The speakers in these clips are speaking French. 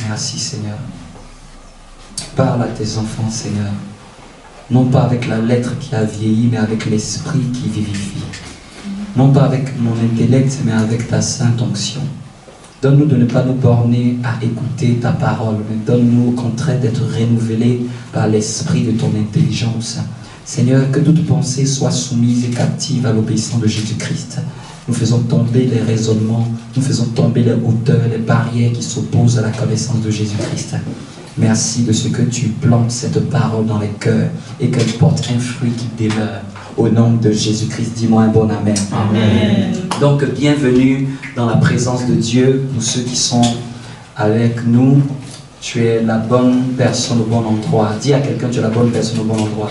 Merci Seigneur. Parle à tes enfants Seigneur. Non pas avec la lettre qui a vieilli, mais avec l'esprit qui vivifie. Non pas avec mon intellect, mais avec ta sainte onction. Donne-nous de ne pas nous borner à écouter ta parole, mais donne-nous au contraire d'être renouvelés par l'esprit de ton intelligence. Seigneur, que toute pensée soit soumise et captive à l'obéissance de Jésus-Christ. Nous faisons tomber les raisonnements, nous faisons tomber les hauteurs, les barrières qui s'opposent à la connaissance de Jésus-Christ. Merci de ce que tu plantes cette parole dans les cœurs et qu'elle porte un fruit qui demeure. Au nom de Jésus-Christ, dis-moi un bon amen. Amen. Donc, bienvenue dans la présence de Dieu. Pour ceux qui sont avec nous, tu es la bonne personne au bon endroit. Dis à quelqu'un, tu es la bonne personne au bon endroit.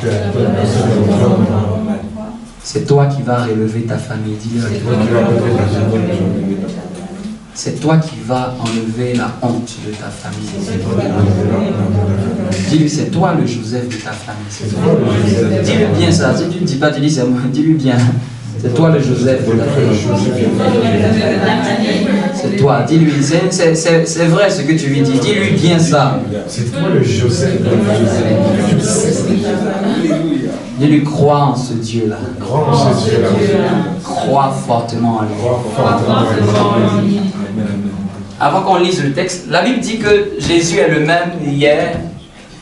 C'est toi qui vas relever ta famille. Dis-le. C'est toi qui vas enlever la honte de ta famille. Dis-lui, c'est toi le Joseph de ta famille. Dis-lui bien ça. Si tu ne dis pas, tu dis c'est moi. Dis-lui bien. C'est toi le Joseph de ta famille. C'est toi. Dis-lui. C'est vrai ce que tu lui dis. Dis-lui bien ça. C'est toi le Joseph de ta famille. Dis-lui, crois en ce Dieu-là. Crois en ce Dieu-là. Crois fortement en lui. Avant qu'on lise le texte, la Bible dit que Jésus est le même hier,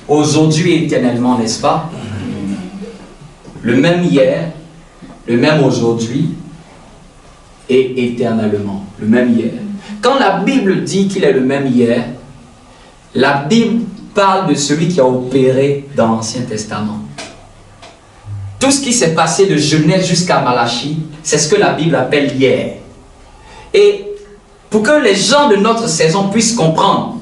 aujourd'hui et éternellement, n'est-ce pas? Le même hier, le même aujourd'hui et éternellement. Le même hier. Quand la Bible dit qu'il est le même hier, la Bible parle de celui qui a opéré dans l'Ancien Testament. Tout ce qui s'est passé de Genèse jusqu'à Malachie, c'est ce que la Bible appelle hier. Et pour que les gens de notre saison puissent comprendre,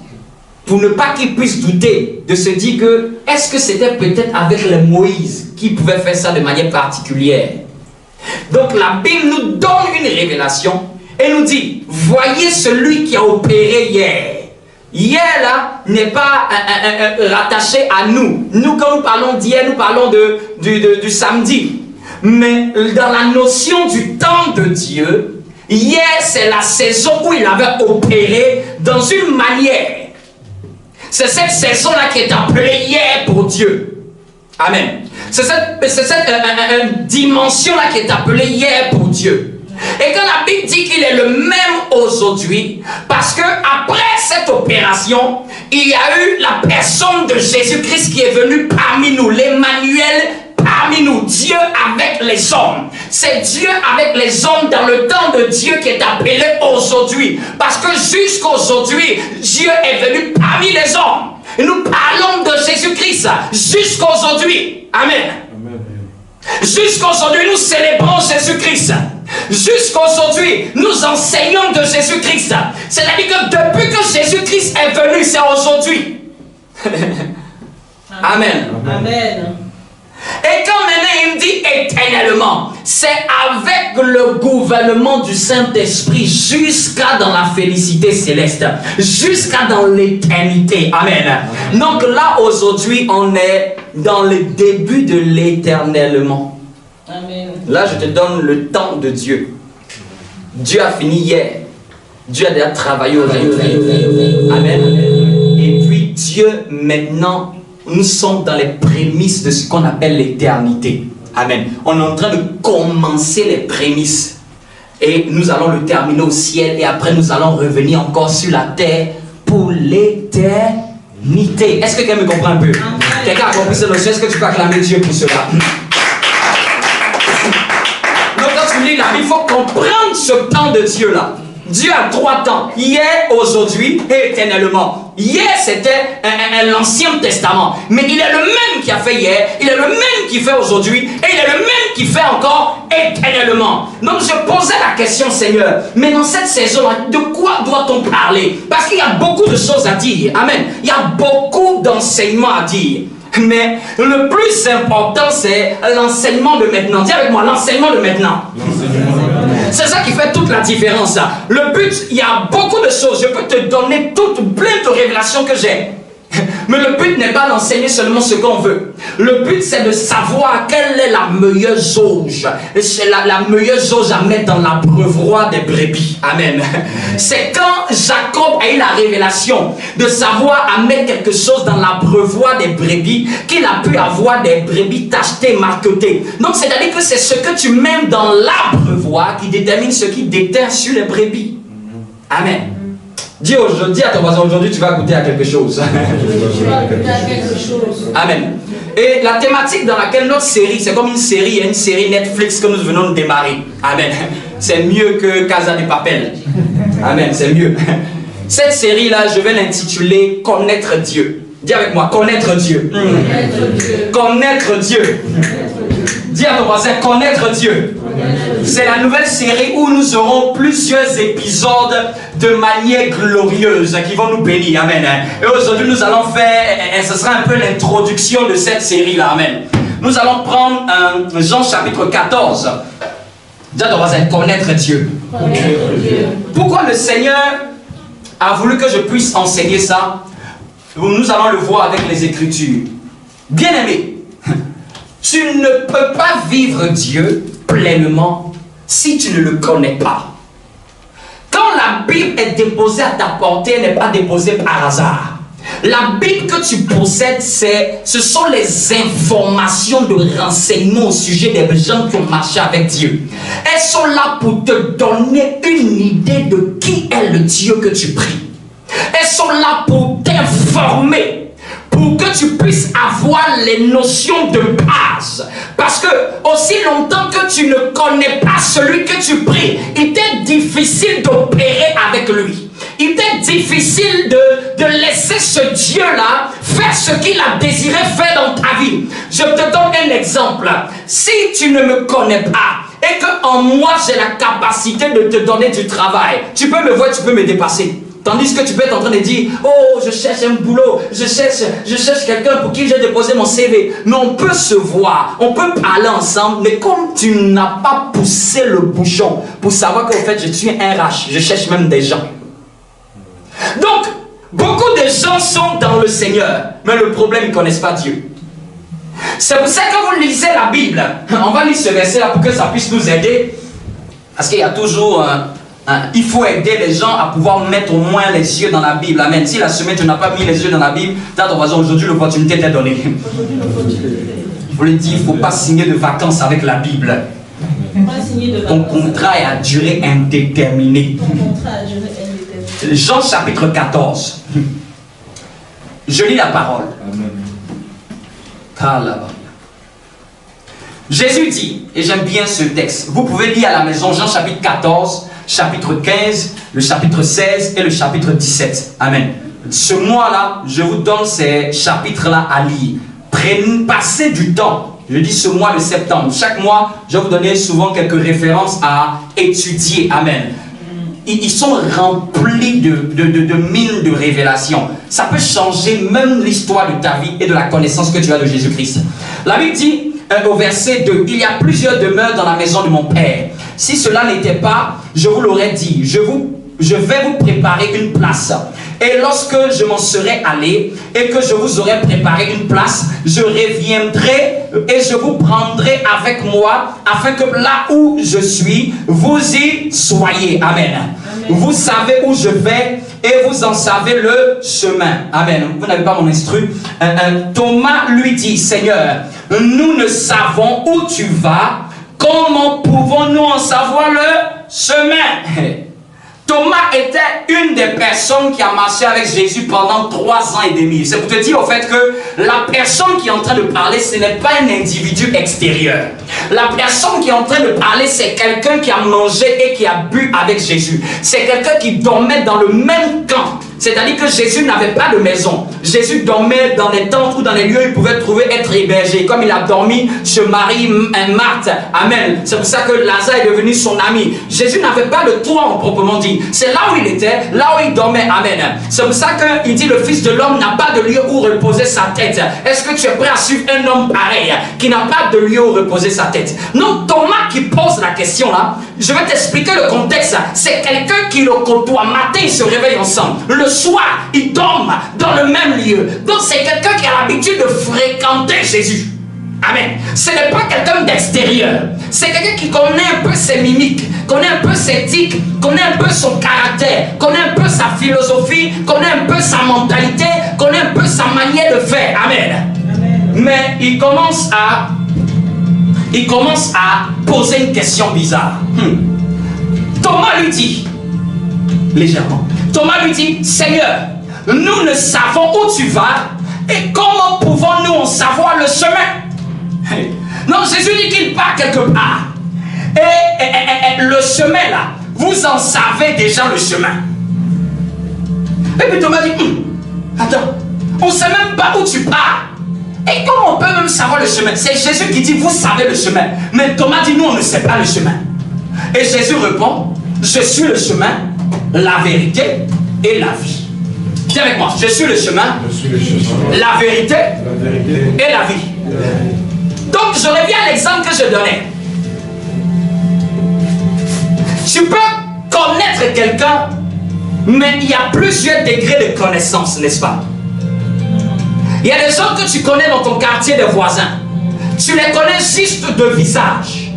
pour ne pas qu'ils puissent douter, de se dire que, est-ce que c'était peut-être avec les Moïse qui pouvaient faire ça de manière particulière? Donc la Bible nous donne une révélation et nous dit, voyez celui qui a opéré hier. Hier là n'est pas rattaché à nous. Nous quand nous parlons d'hier, nous parlons du samedi. Mais dans la notion du temps de Dieu, hier c'est la saison où il avait opéré dans une manière. C'est cette saison-là qui est appelée hier pour Dieu. Amen. C'est cette dimension-là qui est appelée hier pour Dieu. Et quand la Bible dit qu'il est le même aujourd'hui, parce que après cette opération, il y a eu la personne de Jésus-Christ qui est venu parmi nous, l'Emmanuel parmi nous, Dieu avec les hommes. C'est Dieu avec les hommes dans le temps de Dieu qui est appelé aujourd'hui. Parce que jusqu'aujourd'hui, Dieu est venu parmi les hommes. Et nous parlons de Jésus-Christ jusqu'aujourd'hui. Amen. Jusqu'aujourd'hui, nous célébrons Jésus-Christ. Jusqu'aujourd'hui, nous enseignons de Jésus-Christ. C'est-à-dire que depuis que Jésus-Christ est venu, c'est aujourd'hui. Amen. Amen. Et quand maintenant il me dit éternellement, c'est avec le gouvernement du Saint-Esprit jusqu'à dans la félicité céleste, jusqu'à dans l'éternité. Amen. Donc là aujourd'hui, on est dans le début de l'éternellement. Amen. Là, je te donne le temps de Dieu. Dieu a fini hier. Dieu a déjà travaillé aujourd'hui. Amen. Et puis Dieu maintenant, nous sommes dans les prémices de ce qu'on appelle l'éternité. Amen. On est en train de commencer les prémices. Et nous allons le terminer au ciel. Et après, nous allons revenir encore sur la terre pour l'éternité. Est-ce que quelqu'un me comprend un peu? Quelqu'un a compris cela? Est-ce que tu peux acclamer Dieu pour cela? Donc, quand tu lis la Bible, il faut comprendre ce temps de Dieu-là. Dieu a 3 temps, hier, aujourd'hui et éternellement. Hier, c'était l'Ancien Testament. Mais il est le même qui a fait hier, il est le même qui fait aujourd'hui, et il est le même qui fait encore éternellement. Donc je posais la question, Seigneur, mais dans cette saison-là, de quoi doit-on parler? Parce qu'il y a beaucoup de choses à dire. Amen. Il y a beaucoup d'enseignements à dire. Mais le plus important, c'est l'enseignement de maintenant. Dis avec moi, l'enseignement de maintenant. C'est ça qui fait toute la différence. Le but, il y a beaucoup de choses. Je peux te donner plein de révélations que j'ai. Mais le but n'est pas d'enseigner seulement ce qu'on veut. Le but, c'est de savoir quelle est la meilleure jauge. C'est la meilleure jauge à mettre dans l'abreuvoir des brebis. Amen. C'est quand Jacob a eu la révélation de savoir à mettre quelque chose dans l'abreuvoir des brebis qu'il a pu avoir des brebis tachetées, marquetées. Donc, c'est-à-dire que c'est ce que tu mets dans l'abreuvoir qui détermine ce qui déterre sur les brebis. Amen. Dis à ton voisin, aujourd'hui tu vas goûter à quelque chose. Amen. Et la thématique dans laquelle notre série, c'est comme une série Netflix que nous venons de démarrer. Amen. C'est mieux que Casa de Papel. Amen, c'est mieux. Cette série-là, je vais l'intituler Connaître Dieu. Dis avec moi, connaître Dieu. Connaître Dieu. Dis à ton voisin, connaître Dieu. C'est la nouvelle série où nous aurons plusieurs épisodes de manière glorieuse qui vont nous bénir. Amen. Et aujourd'hui, nous allons faire, et ce sera un peu l'introduction de cette série-là. Amen. Nous allons prendre Jean chapitre 14. Dis à ton voisin, connaître Dieu. Pourquoi le Seigneur a voulu que je puisse enseigner ça? Nous allons le voir avec les Écritures. Bien-aimé, tu ne peux pas vivre Dieu pleinement si tu ne le connais pas. Quand la Bible est déposée à ta portée, elle n'est pas déposée par hasard. La Bible que tu possèdes, ce sont les informations de renseignement au sujet des gens qui ont marché avec Dieu. Elles sont là pour te donner une idée de qui est le Dieu que tu pries. Elles sont là pour t'informer, pour que tu puisses avoir les notions de base. Parce que aussi longtemps que tu ne connais pas celui que tu pries, il t'est difficile d'opérer avec lui. Il t'est difficile de laisser ce Dieu-là faire ce qu'il a désiré faire dans ta vie. Je te donne un exemple. Si tu ne me connais pas et qu'en moi j'ai la capacité de te donner du travail, tu peux me voir, tu peux me dépasser. Tandis que tu peux être en train de dire, oh, je cherche un boulot, je cherche quelqu'un pour qui j'ai déposé mon CV. Mais on peut se voir, on peut parler ensemble, mais comme tu n'as pas poussé le bouchon pour savoir qu'en fait je suis un RH, je cherche même des gens. Donc, beaucoup de gens sont dans le Seigneur, mais le problème, ils ne connaissent pas Dieu. C'est pour ça que vous lisez la Bible. On va lire ce verset-là pour que ça puisse nous aider. Parce qu'il y a toujours... il faut aider les gens à pouvoir mettre au moins les yeux dans la Bible. Amen. Si la semaine tu n'as pas mis les yeux dans la Bible, t'as ton voisin, aujourd'hui l'opportunité t'est donnée. Je vous le dis, il ne faut pas signer de vacances avec la Bible. Ton contrat est à durée indéterminée. Jean chapitre 14. Je lis la parole. Jésus dit, et j'aime bien ce texte, vous pouvez lire à la maison Jean chapitre 14, chapitre 15, le chapitre 16 et le chapitre 17. Amen. Ce mois-là, je vous donne ces chapitres-là à lire. Passez du temps. Je dis ce mois de septembre. Chaque mois, je vais vous donner souvent quelques références à étudier. Amen. Ils sont remplis de mines de révélations. Ça peut changer même l'histoire de ta vie et de la connaissance que tu as de Jésus-Christ. La Bible dit au verset 2, il y a plusieurs demeures dans la maison de mon Père. Si cela n'était pas, je vous l'aurais dit, je vais vous préparer une place. Et lorsque je m'en serai allé et que je vous aurai préparé une place, je reviendrai et je vous prendrai avec moi afin que là où je suis, vous y soyez. Amen. Vous savez où je vais et vous en savez le chemin. Amen. Vous n'avez pas mon instru. Thomas lui dit, Seigneur, nous ne savons où tu vas. Comment pouvons-nous en savoir le chemin? Thomas était une des personnes qui a marché avec Jésus pendant 3 ans et demi. C'est pour te dire au fait que la personne qui est en train de parler, ce n'est pas un individu extérieur. La personne qui est en train de parler, c'est quelqu'un qui a mangé et qui a bu avec Jésus. C'est quelqu'un qui dormait dans le même camp. C'est-à-dire que Jésus n'avait pas de maison. Jésus dormait dans les tentes ou dans les lieux où il pouvait trouver être hébergé. Comme il a dormi chez Marie et Marthe. Amen. C'est pour ça que Lazare est devenu son ami. Jésus n'avait pas de toit en proprement dit. C'est là où il était, là où il dormait. Amen. C'est pour ça qu'il dit le Fils de l'homme n'a pas de lieu où reposer sa tête. Est-ce que tu es prêt à suivre un homme pareil qui n'a pas de lieu où reposer sa tête? Non, Thomas qui pose la question là, je vais t'expliquer le contexte. C'est quelqu'un qui le côtoie. Matin, ils se réveillent ensemble. Le soir, il tombe dans le même lieu. Donc c'est quelqu'un qui a l'habitude de fréquenter Jésus. Amen. Ce n'est pas quelqu'un d'extérieur. C'est quelqu'un qui connaît un peu ses mimiques, connaît un peu ses tics, connaît un peu son caractère, connaît un peu sa philosophie, connaît un peu sa mentalité, connaît un peu sa manière de faire. Amen. Amen. Mais il commence à poser une question bizarre. Thomas lui dit, légèrement, Thomas lui dit, Seigneur, nous ne savons où tu vas et comment pouvons-nous en savoir le chemin? Non, Jésus dit qu'il part quelque part. Et le chemin là, vous en savez déjà le chemin. Et puis Thomas dit, attends, on ne sait même pas où tu pars. Et comment on peut même savoir le chemin? C'est Jésus qui dit, vous savez le chemin. Mais Thomas dit, nous on ne sait pas le chemin. Et Jésus répond, je suis le chemin, la vérité et la vie. Dis avec moi, je suis le chemin, la vérité et la vie. Donc je reviens à l'exemple que je donnais. Tu peux connaître quelqu'un, mais il y a plusieurs degrés de connaissance, n'est-ce pas? Il y a des gens que tu connais dans ton quartier de voisins. Tu les connais juste de visage.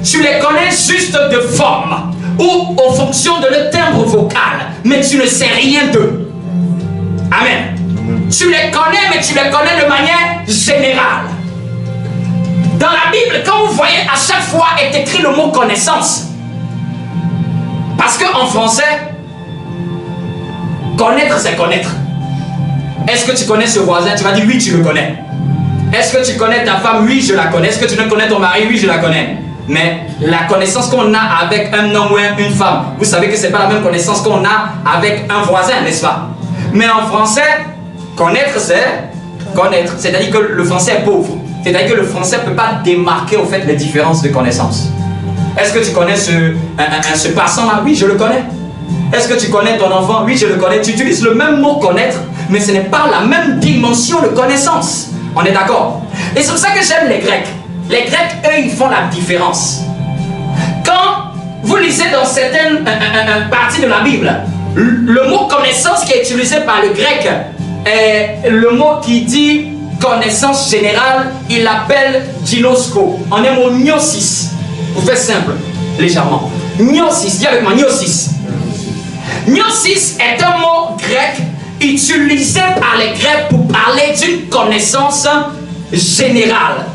Tu les connais juste de forme ou en fonction de leur timbre vocal, mais tu ne sais rien d'eux. Amen. Tu les connais, mais tu les connais de manière générale. Dans la Bible, quand vous voyez, à chaque fois est écrit le mot connaissance. Parce qu'en français, connaître, c'est connaître. Est-ce que tu connais ce voisin? Tu vas dire oui, tu le connais. Est-ce que tu connais ta femme? Oui, je la connais. Est-ce que tu ne connais ton mari? Oui, je la connais. Mais la connaissance qu'on a avec un homme ou une femme, vous savez que ce n'est pas la même connaissance qu'on a avec un voisin, n'est-ce pas? Mais en français, connaître, c'est connaître. C'est-à-dire que le français est pauvre. C'est-à-dire que le français ne peut pas démarquer au fait les différences de connaissances. Est-ce que tu connais ce passant-là? Oui, je le connais. Est-ce que tu connais ton enfant? Oui, je le connais. Tu utilises le même mot connaître, mais ce n'est pas la même dimension de connaissance. On est d'accord? Et c'est pour ça que j'aime les Grecs. Les Grecs, eux, ils font la différence. Quand vous lisez dans certaines parties de la Bible, le mot connaissance qui est utilisé par le grec est le mot qui dit connaissance générale, il l'appelle ginosko. On est au gnosis. Vous faites simple, légèrement. Gnosis, dis avec moi, gnosis. Gnosis est un mot grec utilisé par les Grecs pour parler d'une connaissance générale.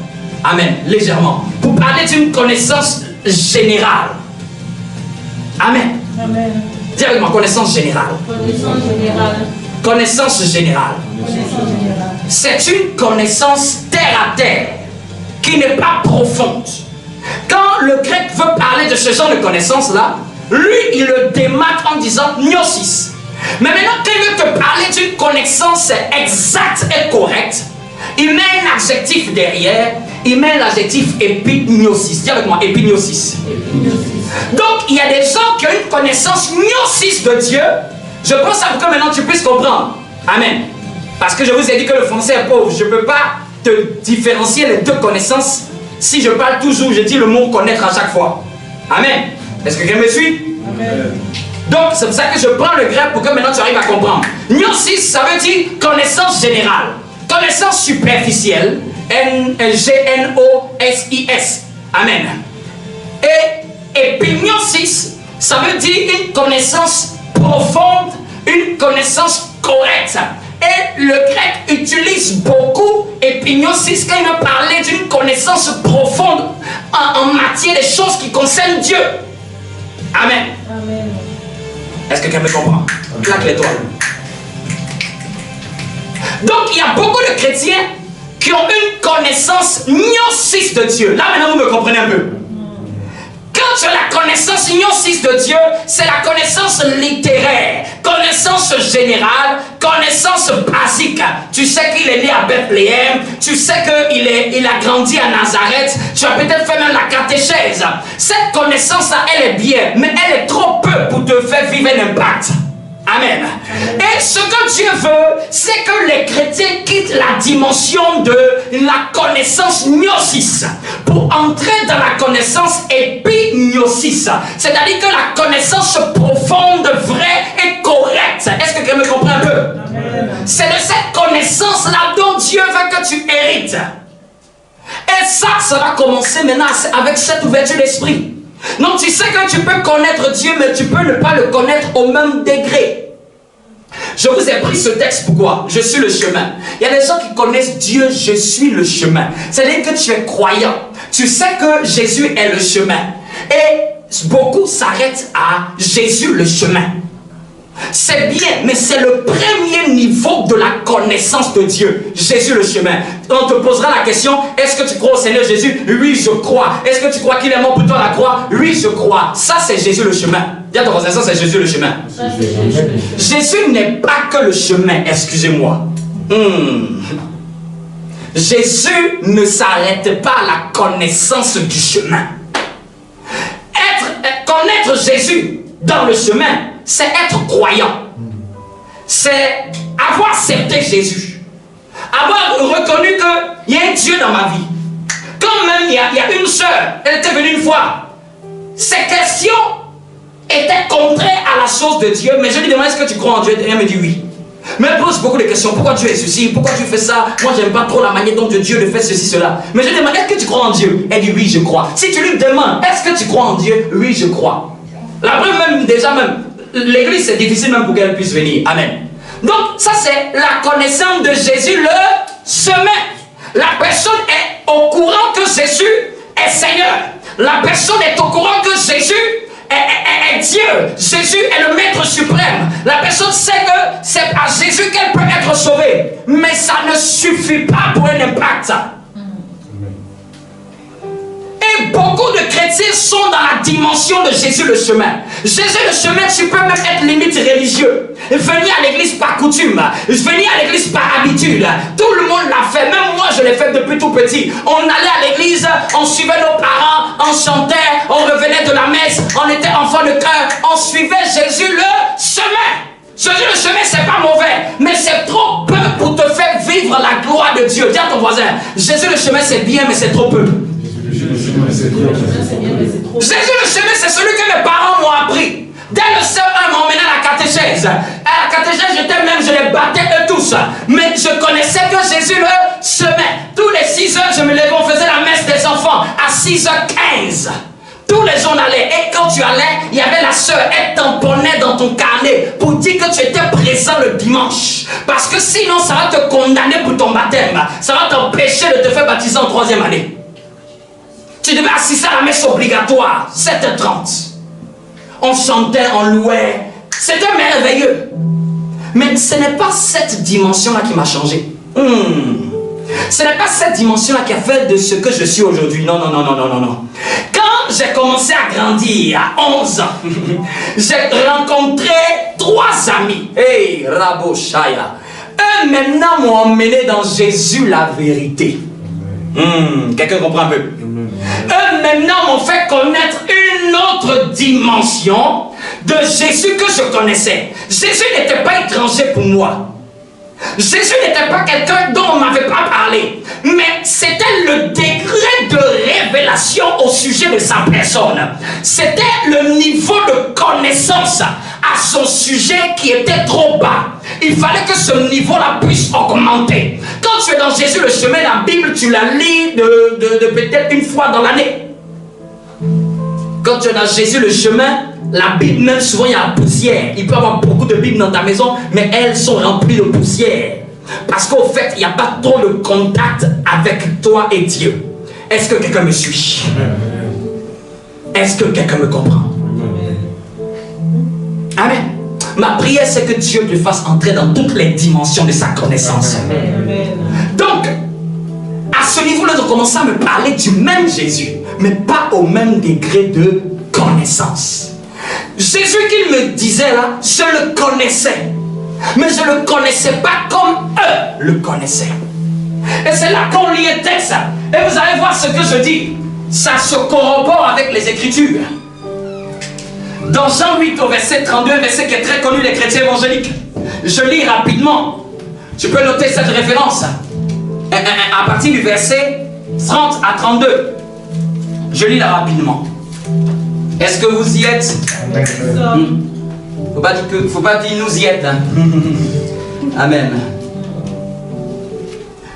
Amen, légèrement. Pour parler d'une connaissance générale. Amen. Amen. Dis avec moi, connaissance générale. Connaissance générale. Connaissance générale. Connaissance générale. C'est une connaissance terre à terre qui n'est pas profonde. Quand le grec veut parler de ce genre de connaissance-là, lui, il le démarque en disant gnosis. Mais maintenant, qu'il veut te parler d'une connaissance exacte et correcte, il met un adjectif derrière, il met l'adjectif épignosis. Dis avec moi, épignosis. Donc, il y a des gens qui ont une connaissance gnosis de Dieu. Je pense à vous que maintenant tu puisses comprendre. Amen. Parce que je vous ai dit que le français est pauvre. Je ne peux pas te différencier les deux connaissances si je parle toujours, je dis le mot connaître à chaque fois. Amen. Est-ce que quelqu'un me suit? Amen. Donc, c'est pour ça que je prends le grec pour que maintenant tu arrives à comprendre. Gnosis, ça veut dire connaissance générale. Connaissance superficielle. N-G-N-O-S-I-S. Amen. Et épignosis, ça veut dire une connaissance profonde, une connaissance correcte. Et le grec utilise beaucoup épignosis quand il veut parler d'une connaissance profonde en matière des choses qui concernent Dieu. Amen. Amen. Est-ce que quelqu'un me comprend? Claque l'étoile. Donc il y a beaucoup de chrétiens qui ont une connaissance gnosis de Dieu. Là maintenant vous me comprenez un peu. Quand tu as la connaissance gnosis de Dieu, c'est la connaissance littéraire, connaissance générale, connaissance basique. Tu sais qu'il est né à Bethléem, tu sais qu'il a grandi à Nazareth, tu as peut-être fait même la catéchèse. Cette connaissance-là, elle est bien, mais elle est trop peu pour te faire vivre un impact. Amen. Et ce que Dieu veut, c'est que les chrétiens quittent la dimension de la connaissance gnosis pour entrer dans la connaissance épignosis. C'est-à-dire que la connaissance profonde, vraie et correcte. Est-ce que quelqu'un me comprend un peu? C'est de cette connaissance-là dont Dieu veut que tu hérites. Et ça va commencer maintenant avec cette ouverture d'esprit. Donc tu sais que tu peux connaître Dieu, mais tu peux ne pas le connaître au même degré. Je vous ai pris ce texte, pourquoi? Je suis le chemin. Il y a des gens qui connaissent Dieu, je suis le chemin. C'est-à-dire que tu es croyant. Tu sais que Jésus est le chemin. Et beaucoup s'arrêtent à Jésus le chemin. C'est bien, mais c'est le premier niveau de la connaissance de Dieu. Jésus le chemin. On te posera la question, est-ce que tu crois au Seigneur Jésus? Oui, je crois. Est-ce que tu crois qu'il est mort pour toi à la croix? Oui, je crois. Ça, c'est Jésus le chemin. Dis à ton voisin, ça, c'est Jésus le chemin. Jésus n'est pas que le chemin, excusez-moi. Jésus ne s'arrête pas à la connaissance du chemin. Connaître Jésus dans le chemin, c'est être croyant. C'est avoir accepté Jésus. Avoir reconnu qu'il y a un Dieu dans ma vie. Quand même, il y a une sœur, elle était venue une fois. Ses questions étaient contraires à la chose de Dieu. Mais je lui demande, est-ce que tu crois en Dieu? Et elle me dit oui. Mais elle pose beaucoup de questions. Pourquoi tu es ceci? Pourquoi tu fais ça? Moi, j'aime pas trop la manière dont Dieu le fait ceci, cela. Mais je lui demande, est-ce que tu crois en Dieu? Elle dit oui, je crois. Si tu lui demandes, est-ce que tu crois en Dieu? Oui, je crois. La preuve même, déjà même, l'église c'est difficile même pour qu'elle puisse venir. Amen. Donc ça c'est la connaissance de Jésus, le chemin. La personne est au courant que Jésus est Seigneur. La personne est au courant que Jésus est Dieu. Jésus est le Maître suprême. La personne sait que c'est à Jésus qu'elle peut être sauvée. Mais ça ne suffit pas pour un impact. Et beaucoup de chrétiens sont dans la dimension de Jésus le chemin. Jésus le chemin, tu peux même être limite religieux. Venir à l'église par coutume. Venir à l'église par habitude. Tout le monde l'a fait. Même moi, je l'ai fait depuis tout petit. On allait à l'église, on suivait nos parents, on chantait, on revenait de la messe, on était enfant de cœur, on suivait Jésus le chemin. Jésus le chemin, c'est pas mauvais, mais c'est trop peu pour te faire vivre la gloire de Dieu. Dis à ton voisin, Jésus le chemin, c'est bien, mais c'est trop peu. Jésus le chemin, c'est celui que mes parents m'ont appris. Dès le CE1, m'ont emmené à la catéchèse. À la catéchèse, je les battais eux tous. Mais je connaissais que Jésus le chemin. Tous les 6 heures, je me levais, on faisait la messe des enfants à 6h15. Tous les jours on allait. Et quand tu allais, il y avait la sœur, elle tamponnait dans ton carnet pour dire que tu étais présent le dimanche. Parce que sinon, ça va te condamner pour ton baptême. Ça va t'empêcher de te faire baptiser en 3e année. Tu devais assister à la messe obligatoire, 7h30. On chantait, on louait. C'était merveilleux. Mais ce n'est pas cette dimension-là qui m'a changé. Ce n'est pas cette dimension-là qui a fait de ce que je suis aujourd'hui. Non, non, non, non, non, non, non. Quand j'ai commencé à grandir, à 11 ans, j'ai rencontré 3 amis. Hey, Rabo Shaya. Eux maintenant m'ont emmené dans Jésus la vérité. Quelqu'un comprend un peu? Eux maintenant m'ont fait connaître une autre dimension de Jésus que je connaissais. Jésus n'était pas étranger pour moi. Jésus n'était pas quelqu'un dont on ne m'avait pas parlé. Mais c'était le degré de révélation au sujet de sa personne. C'était le niveau de connaissance à son sujet qui était trop bas. Il fallait que ce niveau-là puisse augmenter. Quand tu es dans Jésus le chemin, la Bible, tu la lis de peut-être une fois dans l'année. Quand tu es dans Jésus le chemin, la Bible, même souvent il y a la poussière. Il peut y avoir beaucoup de Bibles dans ta maison, mais elles sont remplies de poussière. Parce qu'au fait, il n'y a pas trop de contact avec toi et Dieu. Est-ce que quelqu'un me suit? Est-ce que quelqu'un me comprend? Amen. Ma prière, c'est que Dieu te fasse entrer dans toutes les dimensions de sa connaissance. Donc, à ce niveau-là, on commence à me parler du même Jésus, mais pas au même degré de connaissance. Jésus qu'il me disait là, je le connaissais. Mais je ne le connaissais pas comme eux le connaissaient. Et c'est là qu'on lit un texte. Et vous allez voir ce que je dis. Ça se corrobore avec les Écritures. Dans Jean 8 au verset 32, verset qui est très connu des chrétiens évangéliques. Je lis rapidement. Tu peux noter cette référence. À partir du verset 30 à 32. Je lis là rapidement. Est-ce que vous y êtes? Faut pas dire nous y êtes. Hein? Amen.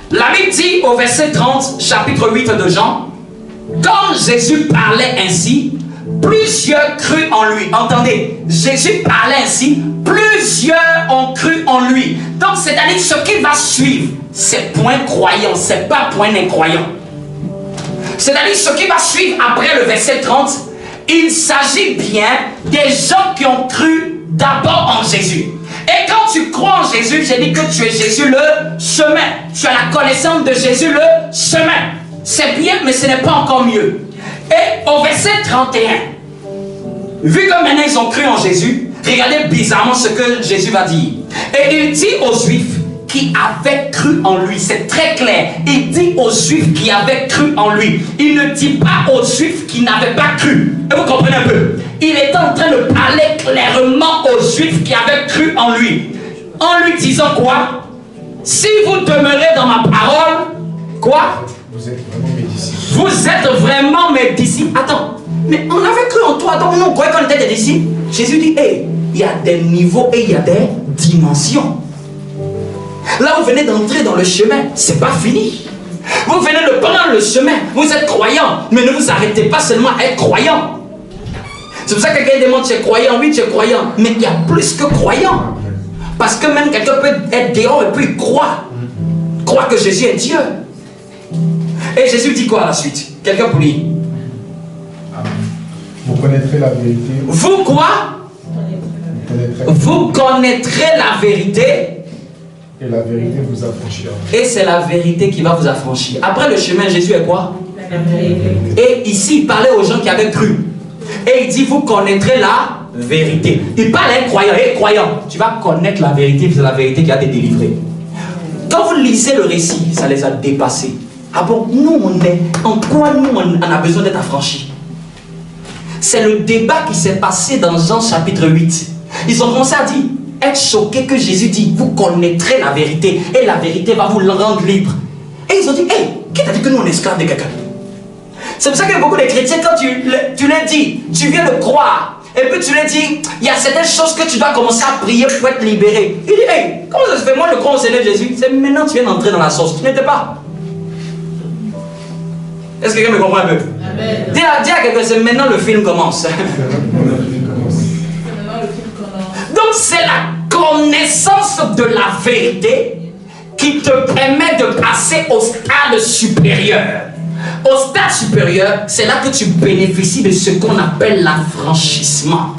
La Bible dit au verset 30, chapitre 8 de Jean, quand Jésus parlait ainsi, plusieurs crurent en lui. Entendez, Jésus parlait ainsi, plusieurs ont cru en lui. Donc, c'est-à-dire ce qui va suivre, c'est point croyant, c'est pas point incroyant. C'est-à-dire ce qui va suivre après le verset 30, il s'agit bien des gens qui ont cru d'abord en Jésus. Et quand tu crois en Jésus, j'ai dit que tu es Jésus le chemin. Tu as la connaissance de Jésus le chemin. C'est bien, mais ce n'est pas encore mieux. Et au verset 31, vu que maintenant ils ont cru en Jésus, regardez bizarrement ce que Jésus va dire. Et il dit aux Juifs qui avaient cru en lui, c'est très clair. Il dit aux Juifs qui avaient cru en lui. Il ne dit pas aux Juifs qui n'avaient pas cru. Et vous comprenez un peu? Il est en train de parler clairement aux Juifs qui avaient cru en lui. En lui disant quoi? Si vous demeurez dans ma parole, quoi? Vous êtes vraiment mes disciples. Vous êtes vraiment mes disciples. Attends, mais on avait cru en toi, donc nous on croyait qu'on était des disciples. Jésus dit, hey, il y a des niveaux et il y a des dimensions. Là, vous venez d'entrer dans le chemin, c'est pas fini. Vous venez de prendre le chemin, vous êtes croyant, mais ne vous arrêtez pas seulement à être croyant. C'est pour ça que quelqu'un demande, tu es croyant? Oui, tu es croyant, mais il y a plus que croyant. Parce que même quelqu'un peut être dehors et puis croire que Jésus est Dieu. Et Jésus dit quoi à la suite? Quelqu'un pour lui. Vous connaîtrez la vérité. Vous quoi? Vous connaîtrez la vérité. Et la vérité vous affranchira. Et c'est la vérité qui va vous affranchir. Après le chemin, Jésus est quoi? Et ici, il parlait aux gens qui avaient cru. Et il dit, vous connaîtrez la vérité. Il parle à un croyant. Hé, croyant, tu vas connaître la vérité, c'est la vérité qui a été délivrée. Quand vous lisez le récit, ça les a dépassés. Ah bon, nous, en quoi nous, on a besoin d'être affranchis? C'est le débat qui s'est passé dans Jean chapitre 8. Ils ont commencé à dire, être choqués que Jésus dit, vous connaîtrez la vérité et la vérité va vous rendre libre. Et ils ont dit, hey, qui t'a dit que nous on est esclaves de quelqu'un? C'est pour ça que beaucoup de chrétiens, quand tu leur dis, tu viens de croire, et puis tu leur dis, il y a certaines choses que tu dois commencer à prier pour être libéré. Il dit, hey, comment ça se fait? Moi je crois au Seigneur Jésus. C'est maintenant que tu viens d'entrer dans la sauce. Tu n'étais pas. Est-ce que quelqu'un me comprend un peu? Dis à quelqu'un, c'est maintenant le film commence. Donc c'est la connaissance de la vérité qui te permet de passer au stade supérieur. Au stade supérieur, c'est là que tu bénéficies de ce qu'on appelle l'affranchissement.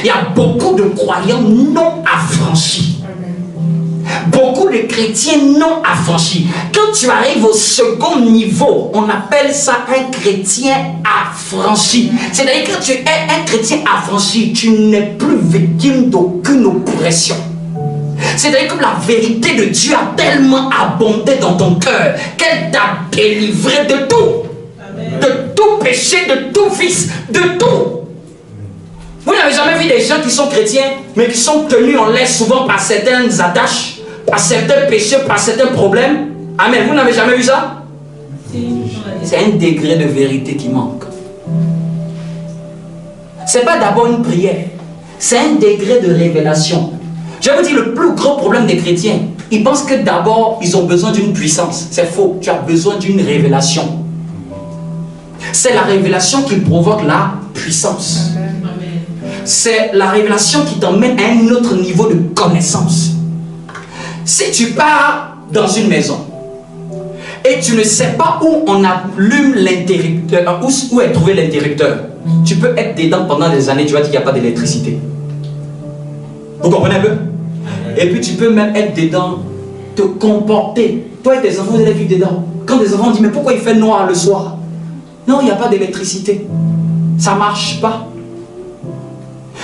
Il y a beaucoup de croyants non affranchis. Beaucoup de chrétiens non affranchis. Quand tu arrives au second niveau, on appelle ça un chrétien affranchi. C'est-à-dire que quand tu es un chrétien affranchi, tu n'es plus victime d'aucune oppression. C'est-à-dire que la vérité de Dieu a tellement abondé dans ton cœur qu'elle t'a délivré de tout. Amen. De tout péché, de tout vice, de tout. Vous n'avez jamais vu des gens qui sont chrétiens, mais qui sont tenus en laisse souvent par certaines attaches, par certains péchés, par certains problèmes? Amen. Vous n'avez jamais vu ça? C'est un degré de vérité qui manque. Ce n'est pas d'abord une prière, c'est un degré de révélation. Je vous dire, le plus gros problème des chrétiens, ils pensent que d'abord, ils ont besoin d'une puissance. C'est faux, tu as besoin d'une révélation. C'est la révélation qui provoque la puissance. C'est la révélation qui t'emmène à un autre niveau de connaissance. Si tu pars dans une maison et tu ne sais pas où on allume l'interrupteur, où est trouvé l'interrupteur, tu peux être dedans pendant des années, tu vas dire qu'il n'y a pas d'électricité. Vous comprenez un peu? Et puis tu peux même être dedans, te comporter. Toi et tes enfants, vous allez vivre dedans. Quand des enfants disent, mais pourquoi il fait noir le soir? Non, il n'y a pas d'électricité. Ça ne marche pas.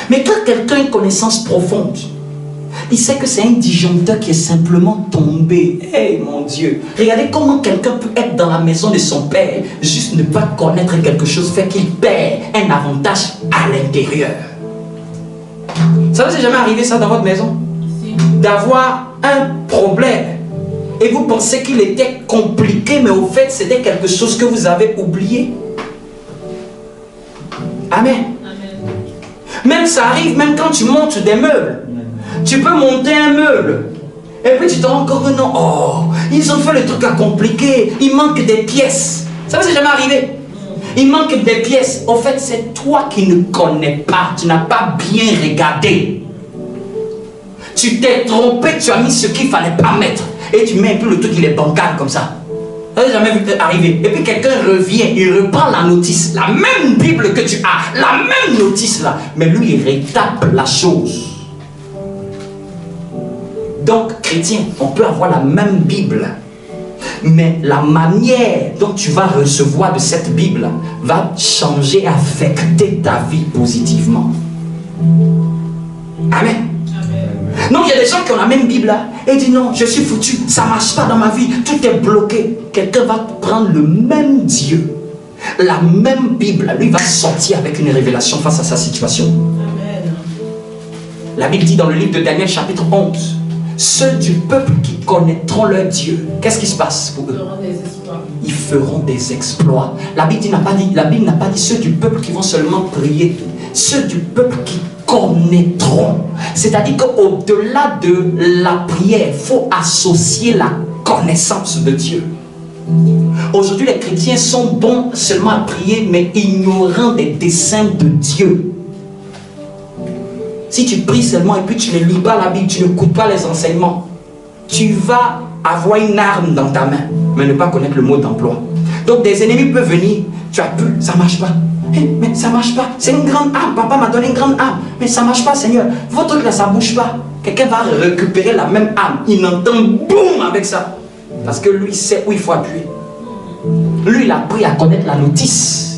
Mais quand quelqu'un a une connaissance profonde, il sait que c'est un disjoncteur qui est simplement tombé. Hey mon Dieu, regardez comment quelqu'un peut être dans la maison de son père, juste ne pas connaître quelque chose fait qu'il perd un avantage à l'intérieur. Ça vous est jamais arrivé ça dans votre maison? D'avoir un problème et vous pensez qu'il était compliqué, mais au fait c'était quelque chose que vous avez oublié. Amen. Même ça arrive, même quand tu montes des meubles. Tu peux monter un meuble. Et puis tu te rends compte que non, oh, ils ont fait le truc à compliquer. Il manque des pièces. Ça vous est jamais arrivé? Il manque des pièces. Au fait, c'est toi qui ne connais pas. Tu n'as pas bien regardé. Tu t'es trompé, tu as mis ce qu'il ne fallait pas mettre. Et tu mets un peu le truc, il est bancal comme ça. Ça vous jamais vu arriver. Et puis quelqu'un revient, il reprend la notice. La même Bible que tu as, la même notice là. Mais lui, il rétape la chose. Donc, chrétien, on peut avoir la même Bible. Mais la manière dont tu vas recevoir de cette Bible va changer, affecter ta vie positivement. Amen. Non, il y a des gens qui ont la même Bible là et disent non, je suis foutu, ça ne marche pas dans ma vie, tout est bloqué. Quelqu'un va prendre le même Dieu, la même Bible, lui va sortir avec une révélation face à sa situation. Amen. La Bible dit dans le livre de Daniel chapitre 11, ceux du peuple qui connaîtront leur Dieu, qu'est-ce qui se passe pour eux? Ils feront des exploits. La Bible n'a pas dit ceux du peuple qui vont seulement prier, ceux du peuple qui connaîtront. C'est-à-dire qu'au-delà de la prière, il faut associer la connaissance de Dieu. Aujourd'hui, les chrétiens sont bons seulement à prier, mais ignorant des desseins de Dieu. Si tu pries seulement et puis tu ne lis pas la Bible, tu n'écoutes pas les enseignements, tu vas avoir une arme dans ta main, mais ne pas connaître le mot d'emploi. Donc des ennemis peuvent venir, tu as pu, ça ne marche pas. Mais ça ne marche pas, c'est une grande arme, papa m'a donné une grande arme, mais ça ne marche pas Seigneur, votre truc là ça ne bouge pas. Quelqu'un va récupérer la même arme, il entend boum avec ça, parce que lui sait où il faut appuyer. Lui il a appris à connaître la notice.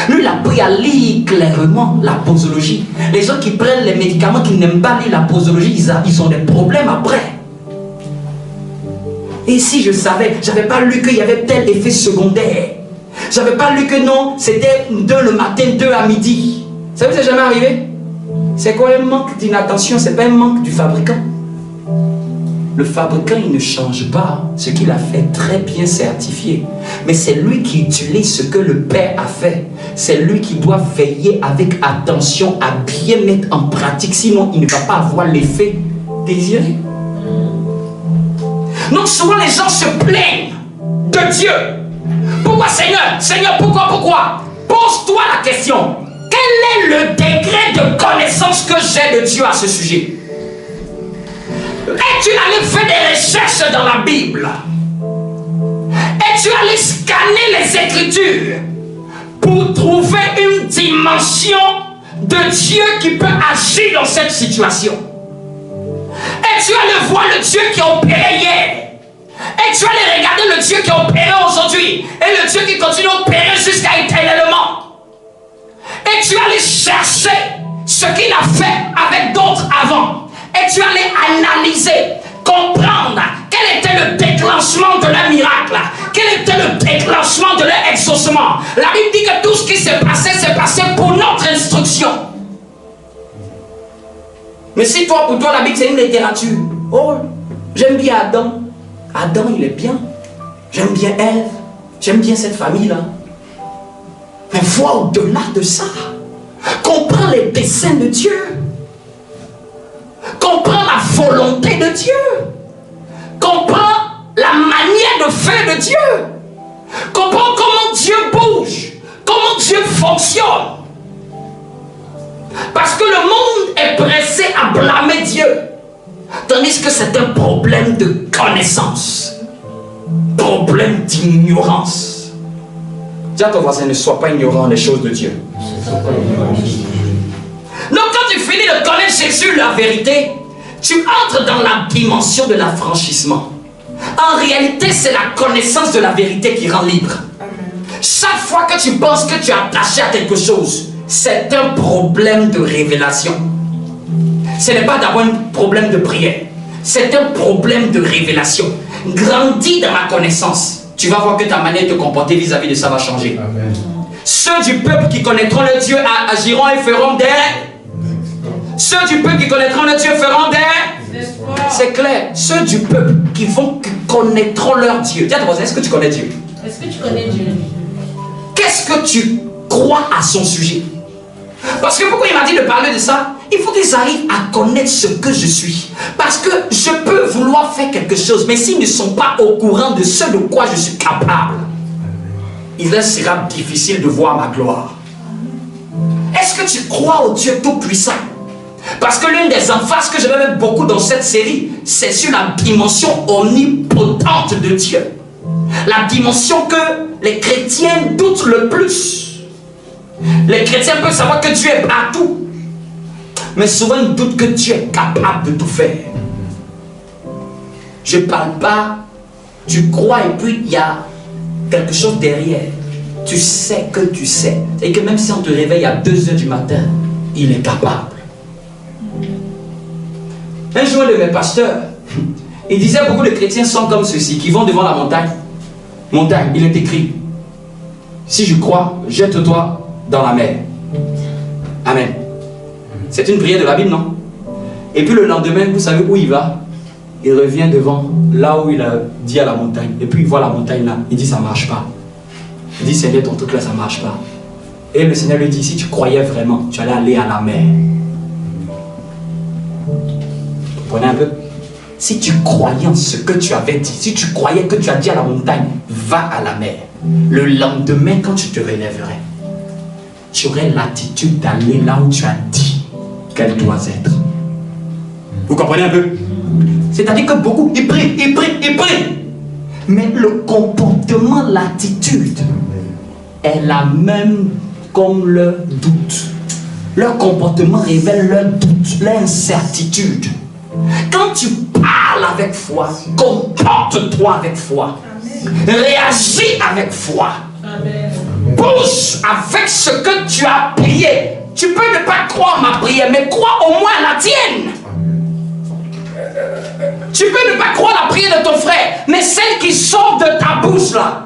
Lui, il a appris à lire clairement la posologie. Les gens qui prennent les médicaments, qui n'aiment pas lire la posologie, ils ont des problèmes après. Et si je savais, je n'avais pas lu qu'il y avait tel effet secondaire. Je n'avais pas lu que non, c'était 2 le matin, 2 à midi. Ça vous est jamais arrivé? C'est quoi un manque d'inattention? C'est pas un manque du fabricant. Le fabricant, il ne change pas ce qu'il a fait, très bien certifié. Mais c'est lui qui utilise ce que le Père a fait. C'est lui qui doit veiller avec attention à bien mettre en pratique. Sinon, il ne va pas avoir l'effet désiré. Donc souvent, les gens se plaignent de Dieu. Pourquoi Seigneur? Seigneur, pourquoi? Pose-toi la question. Quel est le degré de connaissance que j'ai de Dieu à ce sujet? Es-tu allé faire des recherches dans la Bible? Es-tu allé scanner les Écritures pour trouver une dimension de Dieu qui peut agir dans cette situation? Es-tu allé voir le Dieu qui a opéré hier? Es-tu allé regarder le Dieu qui a opéré aujourd'hui et le Dieu qui continue à opérer jusqu'à éternellement? Es-tu allé chercher ce qu'il a fait avec d'autres avant? Et tu allais analyser, comprendre quel était le déclenchement de leur miracle, quel était le déclenchement de leur exaucement. La Bible dit que tout ce qui s'est passé pour notre instruction. Mais si toi, pour toi, la Bible c'est une littérature. Oh, j'aime bien Adam. Adam, il est bien. J'aime bien Ève. J'aime bien cette famille-là. Mais vois au-delà de ça. Comprends les desseins de Dieu. Comprends la volonté de Dieu. Comprends la manière de faire de Dieu. Comprends comment Dieu bouge. Comment Dieu fonctionne. Parce que le monde est pressé à blâmer Dieu. Tandis que c'est un problème de connaissance. Problème d'ignorance. Dis à ton voisin, ne sois pas ignorant des choses de Dieu. Donc quand tu finis de connaître Jésus, la vérité, tu entres dans la dimension de l'affranchissement. En réalité, c'est la connaissance de la vérité qui rend libre. Chaque fois que tu penses que tu es attaché à quelque chose, c'est un problème de révélation. Ce n'est pas d'abord un problème de prière. C'est un problème de révélation. Grandis dans la connaissance. Tu vas voir que ta manière de te comporter vis-à-vis de ça va changer. Amen. Ceux du peuple qui connaîtront le Dieu agiront et feront des... Ceux du peuple qui connaîtront leur Dieu feront des... C'est clair. Ceux du peuple qui connaîtront leur Dieu. Dis à ton voisin, est-ce que tu connais Dieu? Est-ce que tu connais Dieu? Qu'est-ce que tu crois à son sujet? Parce que pourquoi il m'a dit de parler de ça? Il faut qu'ils arrivent à connaître ce que je suis. Parce que je peux vouloir faire quelque chose, mais s'ils ne sont pas au courant de ce de quoi je suis capable, il leur sera difficile de voir ma gloire. Est-ce que tu crois au Dieu Tout-Puissant? Parce que l'une des emphases que je vais mettre beaucoup dans cette série, c'est sur la dimension omnipotente de Dieu. La dimension que les chrétiens doutent le plus. Les chrétiens peuvent savoir que Dieu est partout, mais souvent ils doutent que Dieu est capable de tout faire. Je ne parle pas, tu crois et puis il y a quelque chose derrière. Tu sais que tu sais. Et que même si on te réveille à 2 h du matin, il est capable. Un jour, de mes pasteurs, il disait beaucoup de chrétiens sont comme ceux-ci, qui vont devant la montagne. Montagne, il est écrit, si je crois, jette-toi dans la mer. Amen. C'est une prière de la Bible, non? Et puis le lendemain, vous savez où il va? Il revient devant, là où il a dit à la montagne. Et puis il voit la montagne là, il dit ça ne marche pas. Il dit Seigneur, ton truc là, ça ne marche pas. Et le Seigneur lui dit, si tu croyais vraiment, tu allais aller à la mer. Vous comprenez un peu? Si tu croyais en ce que tu avais dit, si tu croyais que tu as dit à la montagne, va à la mer. Le lendemain, quand tu te relèverais, tu aurais l'attitude d'aller là où tu as dit qu'elle doit être. Vous comprenez un peu? C'est-à-dire que beaucoup, ils prient. Mais le comportement, l'attitude est la même comme leur doute. Leur comportement révèle leur doute, leur incertitude. Quand tu parles avec foi, comporte-toi avec foi. Réagis avec foi. Bouge avec ce que tu as prié. Tu peux ne pas croire ma prière, mais crois au moins la tienne. Tu peux ne pas croire la prière de ton frère, mais celle qui sort de ta bouche là,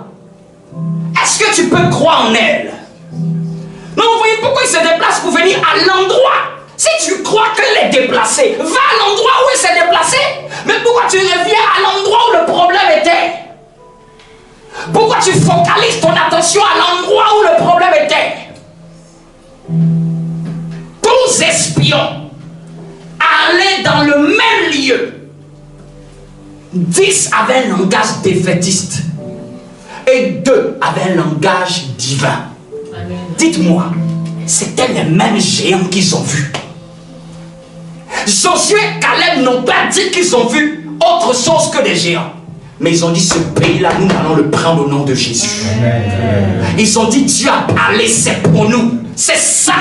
est-ce que tu peux croire en elle? Non, vous voyez pourquoi il se déplace pour venir à l'endroit. Si tu crois qu'elle est déplacée, va à l'endroit où elle s'est déplacée. Mais pourquoi tu reviens à l'endroit où le problème était? Pourquoi tu focalises ton attention à l'endroit où le problème était? 12 espions allaient dans le même lieu. 10 avaient un langage défaitiste et 2 avaient un langage divin. Dites-moi, c'était les mêmes géants qu'ils ont vus. Josué et Caleb n'ont pas dit qu'ils ont vu autre chose que des géants. Mais ils ont dit, ce pays-là, nous allons le prendre au nom de Jésus. Ils ont dit, Dieu a parlé, c'est pour nous. C'est ça.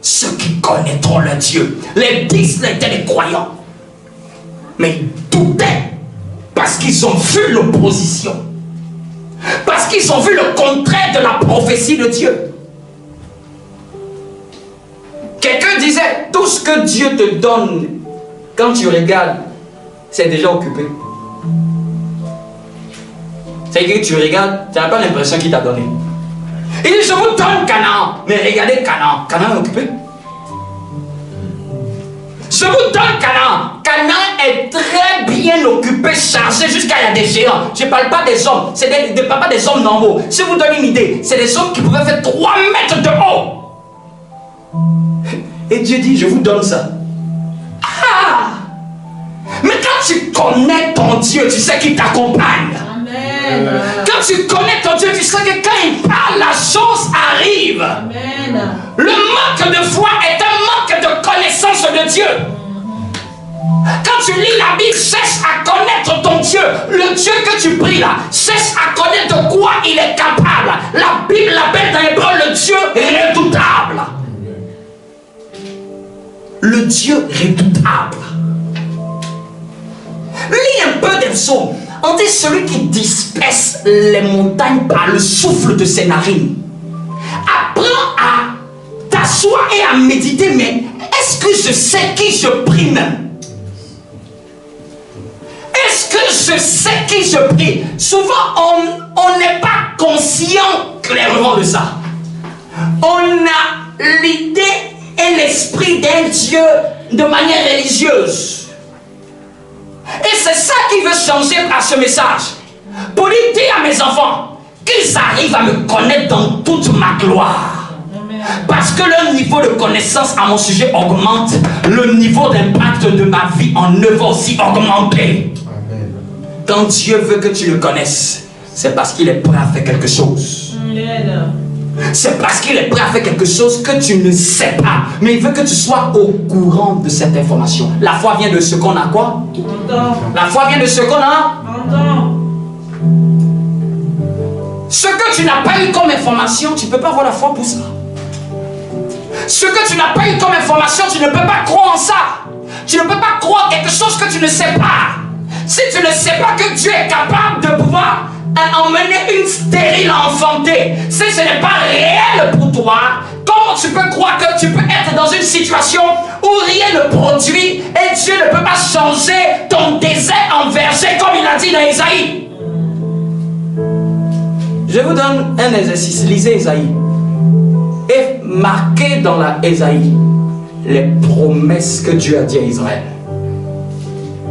Ceux qui connaîtront leur Dieu. Les 10 étaient des croyants. Mais ils doutaient. Parce qu'ils ont vu l'opposition. Parce qu'ils ont vu le contraire de la prophétie de Dieu. Quelqu'un disait, tout ce que Dieu te donne, quand tu regardes, c'est déjà occupé. C'est-à-dire que tu regardes, tu n'as pas l'impression qu'il t'a donné. Il dit, je vous donne Canaan. Mais regardez Canaan. Canaan est occupé. Je vous donne Canaan. Canaan est très bien occupé, chargé, jusqu'à il y a des géants. Je ne parle pas des hommes. C'est pas des hommes normaux. Si je vous donne une idée, c'est des hommes qui pouvaient faire 3 mètres de haut. Et Dieu dit, je vous donne ça. Ah! Mais quand tu connais ton Dieu, tu sais qu'il t'accompagne. Quand tu connais ton Dieu, tu sais que quand il parle, la chose arrive. Amen. Le manque de foi est un manque de connaissance de Dieu. Quand tu lis la Bible, cherche à connaître ton Dieu. Le Dieu que tu pries là, cherche à connaître de quoi il est capable. La Bible l'appelle dans l'hébreu le Dieu redoutable. Le Dieu redoutable. Lis un peu des psaumes. On dit celui qui disperse les montagnes par le souffle de ses narines. Apprends à t'asseoir et à méditer, mais est-ce que je sais qui je prie même? Est-ce que je sais qui je prie? Souvent, on n'est pas conscient clairement de ça. On a l'idée et l'esprit l'esprit d'un Dieu de manière religieuse. Et c'est ça qui veut changer par ce message. Pour dire à mes enfants qu'ils arrivent à me connaître dans toute ma gloire. Parce que le niveau de connaissance à mon sujet augmente, le niveau d'impact de ma vie en eux va aussi augmenter. Amen. Quand Dieu veut que tu le connaisses, c'est parce qu'il est prêt à faire quelque chose. C'est parce qu'il est prêt à faire quelque chose que tu ne sais pas. Mais il veut que tu sois au courant de cette information. La foi vient de ce qu'on a quoi? La foi vient de ce qu'on a? Ce que tu n'as pas eu comme information, tu ne peux pas avoir la foi pour ça. Ce que tu n'as pas eu comme information, tu ne peux pas croire en ça. Tu ne peux pas croire quelque chose que tu ne sais pas. Si tu ne sais pas que Dieu est capable de pouvoir emmener une stérile à enfanter, si ce n'est pas réel pour toi, comment tu peux croire que tu peux être dans une situation où rien ne produit et Dieu ne peut pas changer ton désert en verger comme il a dit dans Ésaïe? Je vous donne un exercice. Lisez Ésaïe. Et marquez dans la Ésaïe les promesses que Dieu a dit à Israël.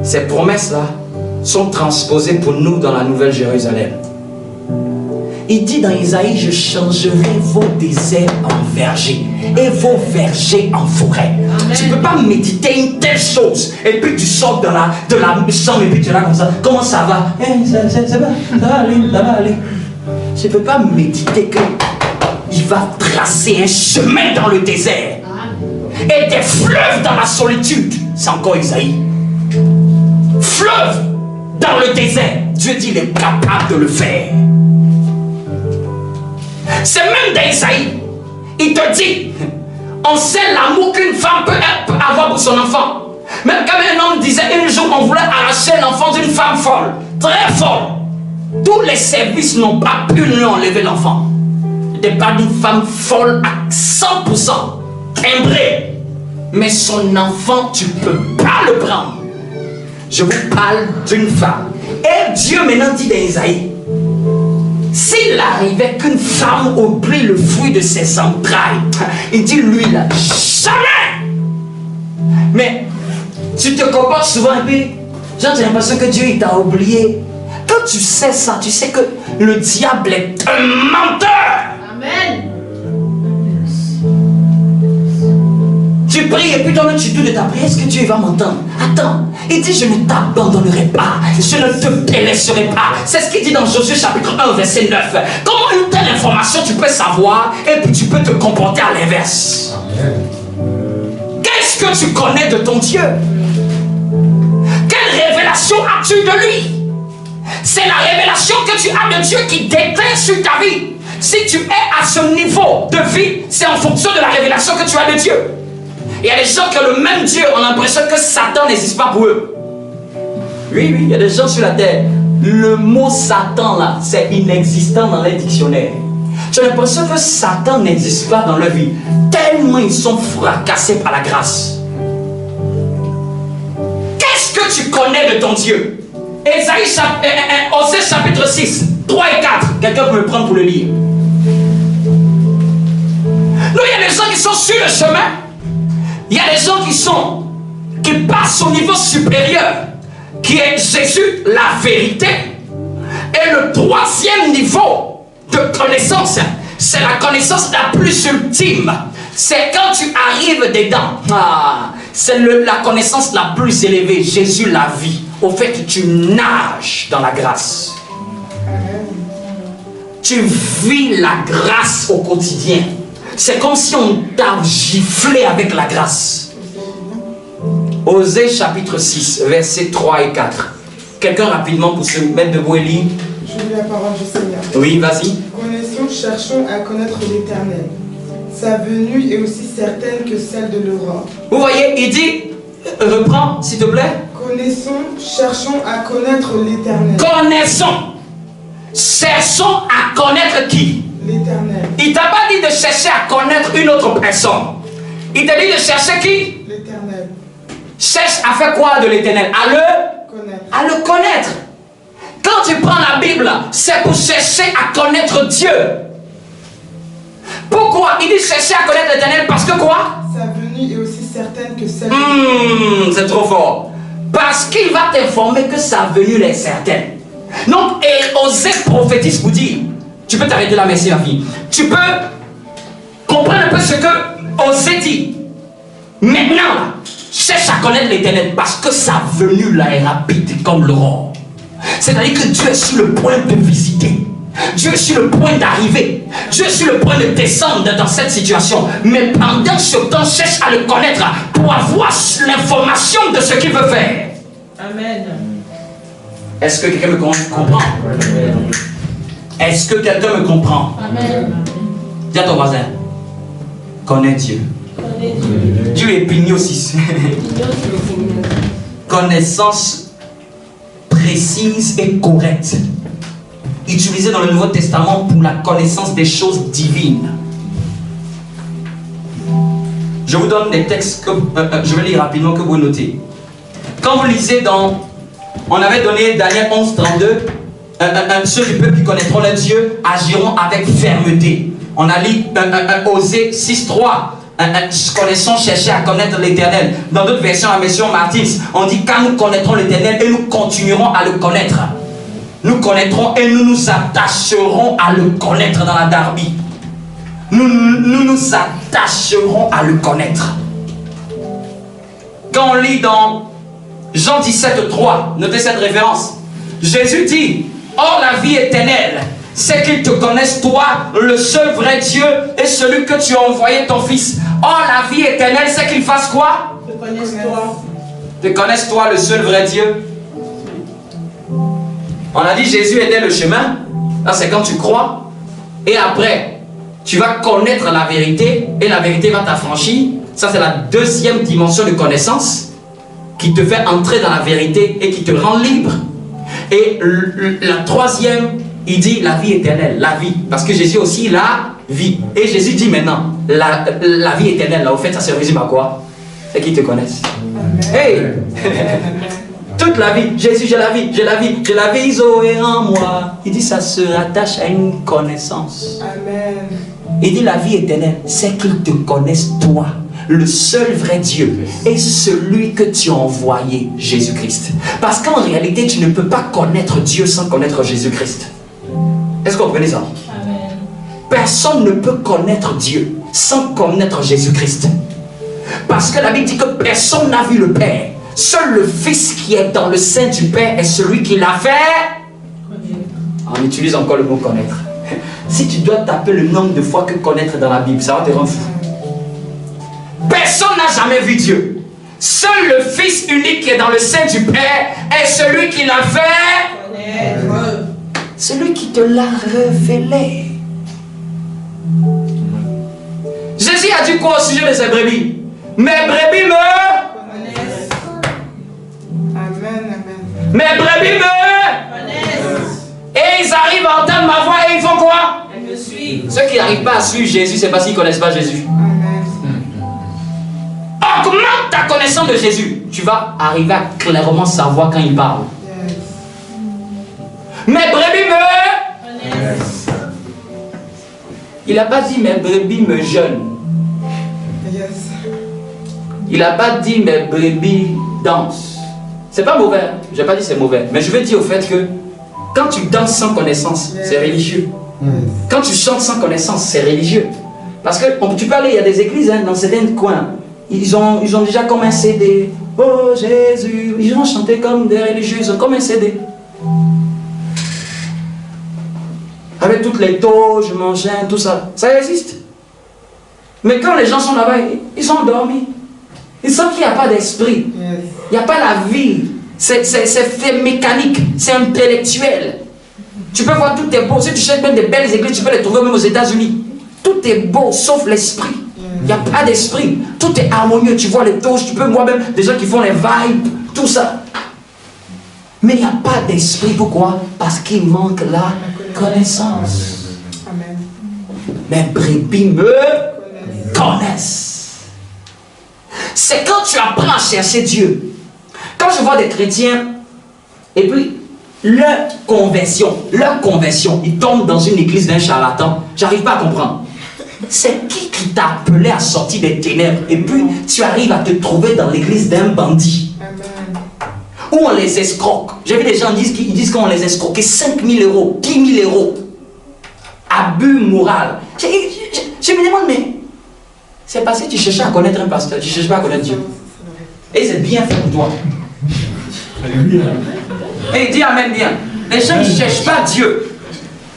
Ces promesses-là sont transposées pour nous dans la Nouvelle Jérusalem. Il dit dans Ésaïe, je changerai vos déserts en vergers et vos vergers en forêt. Amen. Tu ne peux pas méditer une telle chose et puis tu sors de la chambre et puis tu es là comme ça. Comment ça va? Ça va aller. Tu ne peux pas méditer qu'il va tracer un chemin dans le désert et des fleuves dans la solitude. C'est encore Isaïe. Fleuve dans le désert. Dieu dit qu'il est capable de le faire. C'est même dans Isaïe. Il te dit, on sait l'amour qu'une femme peut avoir pour son enfant. Même quand un homme disait un jour on voulait arracher l'enfant d'une femme folle, très folle. Tous les services n'ont pas pu lui enlever l'enfant. Il n'est pas d'une femme folle à 100%, timbrée. Mais son enfant, tu ne peux pas le prendre. Je vous parle d'une femme. Et Dieu maintenant dit dans Isaïe, s'il arrivait qu'une femme oublie le fruit de ses entrailles, il dit lui là, jamais. Mais tu te comportes souvent et puis, genre, tu as l'impression que Dieu il t'a oublié. Quand tu sais ça, tu sais que le diable est un menteur. Amen. Tu pries et puis toi-même tu doutes de ta prière. Est-ce que Dieu va m'entendre? Attends, il dit je ne t'abandonnerai pas, je ne te délaisserai pas. C'est ce qu'il dit dans Josué chapitre 1 verset 9. Comment une telle information tu peux savoir et puis tu peux te comporter à l'inverse? Qu'est-ce que tu connais de ton Dieu? Quelle révélation as-tu de lui? C'est la révélation que tu as de Dieu qui déteint sur ta vie. Si tu es à ce niveau de vie, c'est en fonction de la révélation que tu as de Dieu. Il y a des gens qui ont le même Dieu, on a l'impression que Satan n'existe pas pour eux. Oui, il y a des gens sur la terre. Le mot Satan là, c'est inexistant dans les dictionnaires. J'ai l'impression que Satan n'existe pas dans leur vie. Tellement ils sont fracassés par la grâce. Qu'est-ce que tu connais de ton Dieu? Ésaïe, Osée chapitre 6, 3 et 4. Quelqu'un peut me prendre pour le lire. Nous, il y a des gens qui sont sur le chemin. Il y a des gens qui passent au niveau supérieur, qui est Jésus, la vérité. Et le troisième niveau de connaissance, c'est la connaissance la plus ultime. C'est quand tu arrives dedans. C'est la connaissance la plus élevée. Jésus, la vie. Au fait que tu nages dans la grâce. Tu vis la grâce au quotidien. C'est comme si on t'a giflé avec la grâce. Osée chapitre 6, versets 3 et 4. Quelqu'un rapidement pour se mettre debout et lire. Je lis la parole du Seigneur. Oui, vas-y. Connaissons, cherchons à connaître l'Éternel. Sa venue est aussi certaine que celle de l'aurore. Vous voyez, il dit, reprends s'il te plaît. Connaissons, cherchons à connaître l'Éternel. Connaissons. Cherchons à connaître qui? L'Éternel. Il t'a pas dit de chercher à connaître une autre personne. Il t'a dit de chercher qui? L'Éternel. Cherche à faire quoi de l'Éternel? À le connaître. Quand tu prends la Bible, c'est pour chercher à connaître Dieu. Pourquoi? Il dit chercher à connaître l'Éternel parce que quoi? Sa venue est aussi certaine que celle... C'est trop fort. Parce qu'il va t'informer que sa venue est certaine. Donc, et Osée prophétise pour dire, tu peux t'arrêter là, merci ma fille. Tu peux comprendre un peu ce que Osée dit. Maintenant, cherche à connaître l'Éternel parce que sa venue là est rapide comme l'aurore. C'est-à-dire que Dieu est sur le point de visiter. Dieu est sur le point d'arriver. Dieu est sur le point de descendre dans cette situation. Mais pendant ce temps, cherche à le connaître pour avoir l'information de ce qu'il veut faire. Amen. Est-ce que quelqu'un me comprend? Est-ce que quelqu'un me comprend? Amen. Dis à ton voisin, connais Dieu. Dieu est pignon aussi. Connaissance précise et correcte. Utilisée dans le Nouveau Testament pour la connaissance des choses divines. Je vous donne des textes que je vais lire rapidement que vous notez. Quand vous lisez dans... On avait donné Daniel 11, 32. Ceux du peuple qui connaîtront leur Dieu agiront avec fermeté. On a lu Osée 6, 3. Connaissons, chercher à connaître l'Éternel. Dans d'autres versions, la version Martins, on dit quand nous connaîtrons l'Éternel et nous continuerons à le connaître. Nous connaîtrons et nous nous attacherons à le connaître dans la Darby. Nous nous attacherons à le connaître. Quand on lit dans Jean 17, 3, notez cette référence. Jésus dit, or la vie éternelle, c'est qu'ils te connaissent toi, le seul vrai Dieu, et celui que tu as envoyé ton Fils. Or la vie éternelle, c'est qu'ils fassent quoi? Te connaissent toi. Te connaissent toi, le seul vrai Dieu. On a dit Jésus était le chemin. Là, c'est quand tu crois. Et après, tu vas connaître la vérité. Et la vérité va t'affranchir. Ça, c'est la deuxième dimension de connaissance qui te fait entrer dans la vérité et qui te rend libre. Et la troisième, il dit la vie éternelle, la vie. Parce que Jésus aussi, la vie. Et Jésus dit maintenant, la vie éternelle, là, au fait, ça se résume à quoi? C'est qu'ils te connaissent. Hey! Toute la vie, Jésus, j'ai la vie, j'ai la vie, j'ai la vie, Zoé en moi. Il dit, ça se rattache à une connaissance. Amen. Il dit, la vie éternelle, c'est qu'ils te connaissent toi, le seul vrai Dieu, et celui que tu as envoyé, Jésus-Christ. Parce qu'en réalité, tu ne peux pas connaître Dieu sans connaître Jésus-Christ. Est-ce que vous comprenez ça? Amen. Personne ne peut connaître Dieu sans connaître Jésus-Christ. Parce que la Bible dit que personne n'a vu le Père. Seul le Fils qui est dans le sein du Père est celui qui l'a fait. On utilise encore le mot connaître. Si tu dois taper le nombre de fois que connaître dans la Bible, ça va te rendre fou. Personne n'a jamais vu Dieu. Seul le Fils unique qui est dans le sein du Père est celui qui l'a fait. Celui qui te l'a révélé. Jésus a dit quoi au sujet de ses brebis? Mes brebis me... Mes brebis me... Et ils arrivent à entendre ma voix et ils font quoi? Elles me suivent. Ceux qui n'arrivent pas à suivre Jésus, c'est parce qu'ils ne connaissent pas Jésus. Augmente ta connaissance de Jésus. Tu vas arriver à clairement savoir quand il parle. Mes brebis me... Il n'a pas dit mes brebis me jeûnent. Il n'a pas dit mes brebis dansent. C'est pas mauvais, je n'ai pas dit c'est mauvais, mais je veux dire au fait que quand tu danses sans connaissance, c'est religieux. Quand tu chantes sans connaissance, c'est religieux. Parce que tu peux aller, il y a des églises dans certains coins, ils ont déjà comme un CD. Oh Jésus, ils ont chanté comme des religieux, ils ont comme un CD. Avec toutes les toges, mangins, tout ça, ça existe. Mais quand les gens sont là-bas, ils sont endormis. Ils sentent qu'il n'y a pas d'esprit. Il n'y a pas la vie. C'est fait mécanique. C'est intellectuel. Tu peux voir tout est beau. Si tu cherches même des belles églises, tu peux les trouver même aux États-Unis. Tout est beau sauf l'esprit. Il n'y a pas d'esprit. Tout est harmonieux. Tu vois les touches. Tu peux voir même des gens qui font les vibes. Tout ça. Mais il n'y a pas d'esprit. Pourquoi? Parce qu'il manque la connaissance. Amen. Mes brebis me connaissent. C'est quand tu apprends à chercher Dieu. Quand je vois des chrétiens, et puis leur conversion, ils tombent dans une église d'un charlatan, j'arrive pas à comprendre. C'est qui t'a appelé à sortir des ténèbres et puis tu arrives à te trouver dans l'église d'un bandit? Amen. Où on les escroque. J'ai vu des gens qui disent qu'on les escroquait 5 000 euros, 10 000 euros. Abus moral. Je me demande, mais c'est parce que tu cherchais à connaître un pasteur, tu ne cherches pas à connaître Dieu. Et c'est bien fait pour toi. Alléluia. Et dis Amen bien. Les gens, ils ne cherchent pas Dieu.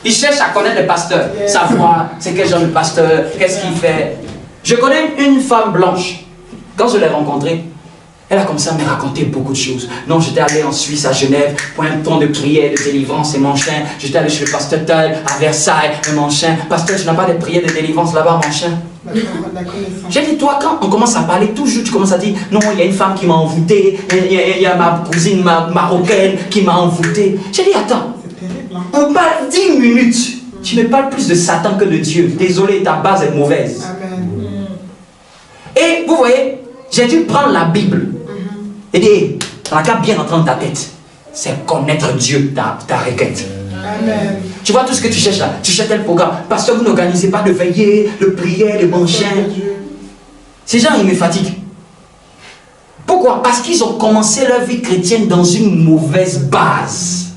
Ils cherchent à connaître le pasteur. Savoir c'est quel genre de pasteur, qu'est-ce qu'il fait. Je connais une femme blanche. Quand je l'ai rencontrée, elle a commencé à me raconter beaucoup de choses. Non, j'étais allé en Suisse, à Genève, pour un temps de prière, de délivrance et mon chien. J'étais allé chez le pasteur Tel, à Versailles, et mon chien. Pasteur, tu n'as pas de prière de délivrance là-bas, mon chien? La connaissance. J'ai dit, toi, quand on commence à parler, toujours tu commences à dire, non, il y a une femme qui m'a envoûté, il y a ma cousine marocaine qui m'a envoûté. J'ai dit, attends, C'est terrible, hein? on parle 10 minutes. Tu me parles plus de Satan que de Dieu. Désolé, ta base est mauvaise. Amen. Et vous voyez, j'ai dû prendre la Bible et dire, dans la cas bien entrer dans ta tête, c'est connaître Dieu, ta requête. Amen. Tu vois tout ce que tu cherches là. Tu cherches tel programme. Parce que vous n'organisez pas de veillée, de prière, de manchins. Ces gens, ils me fatiguent. Pourquoi? Parce qu'ils ont commencé leur vie chrétienne dans une mauvaise base.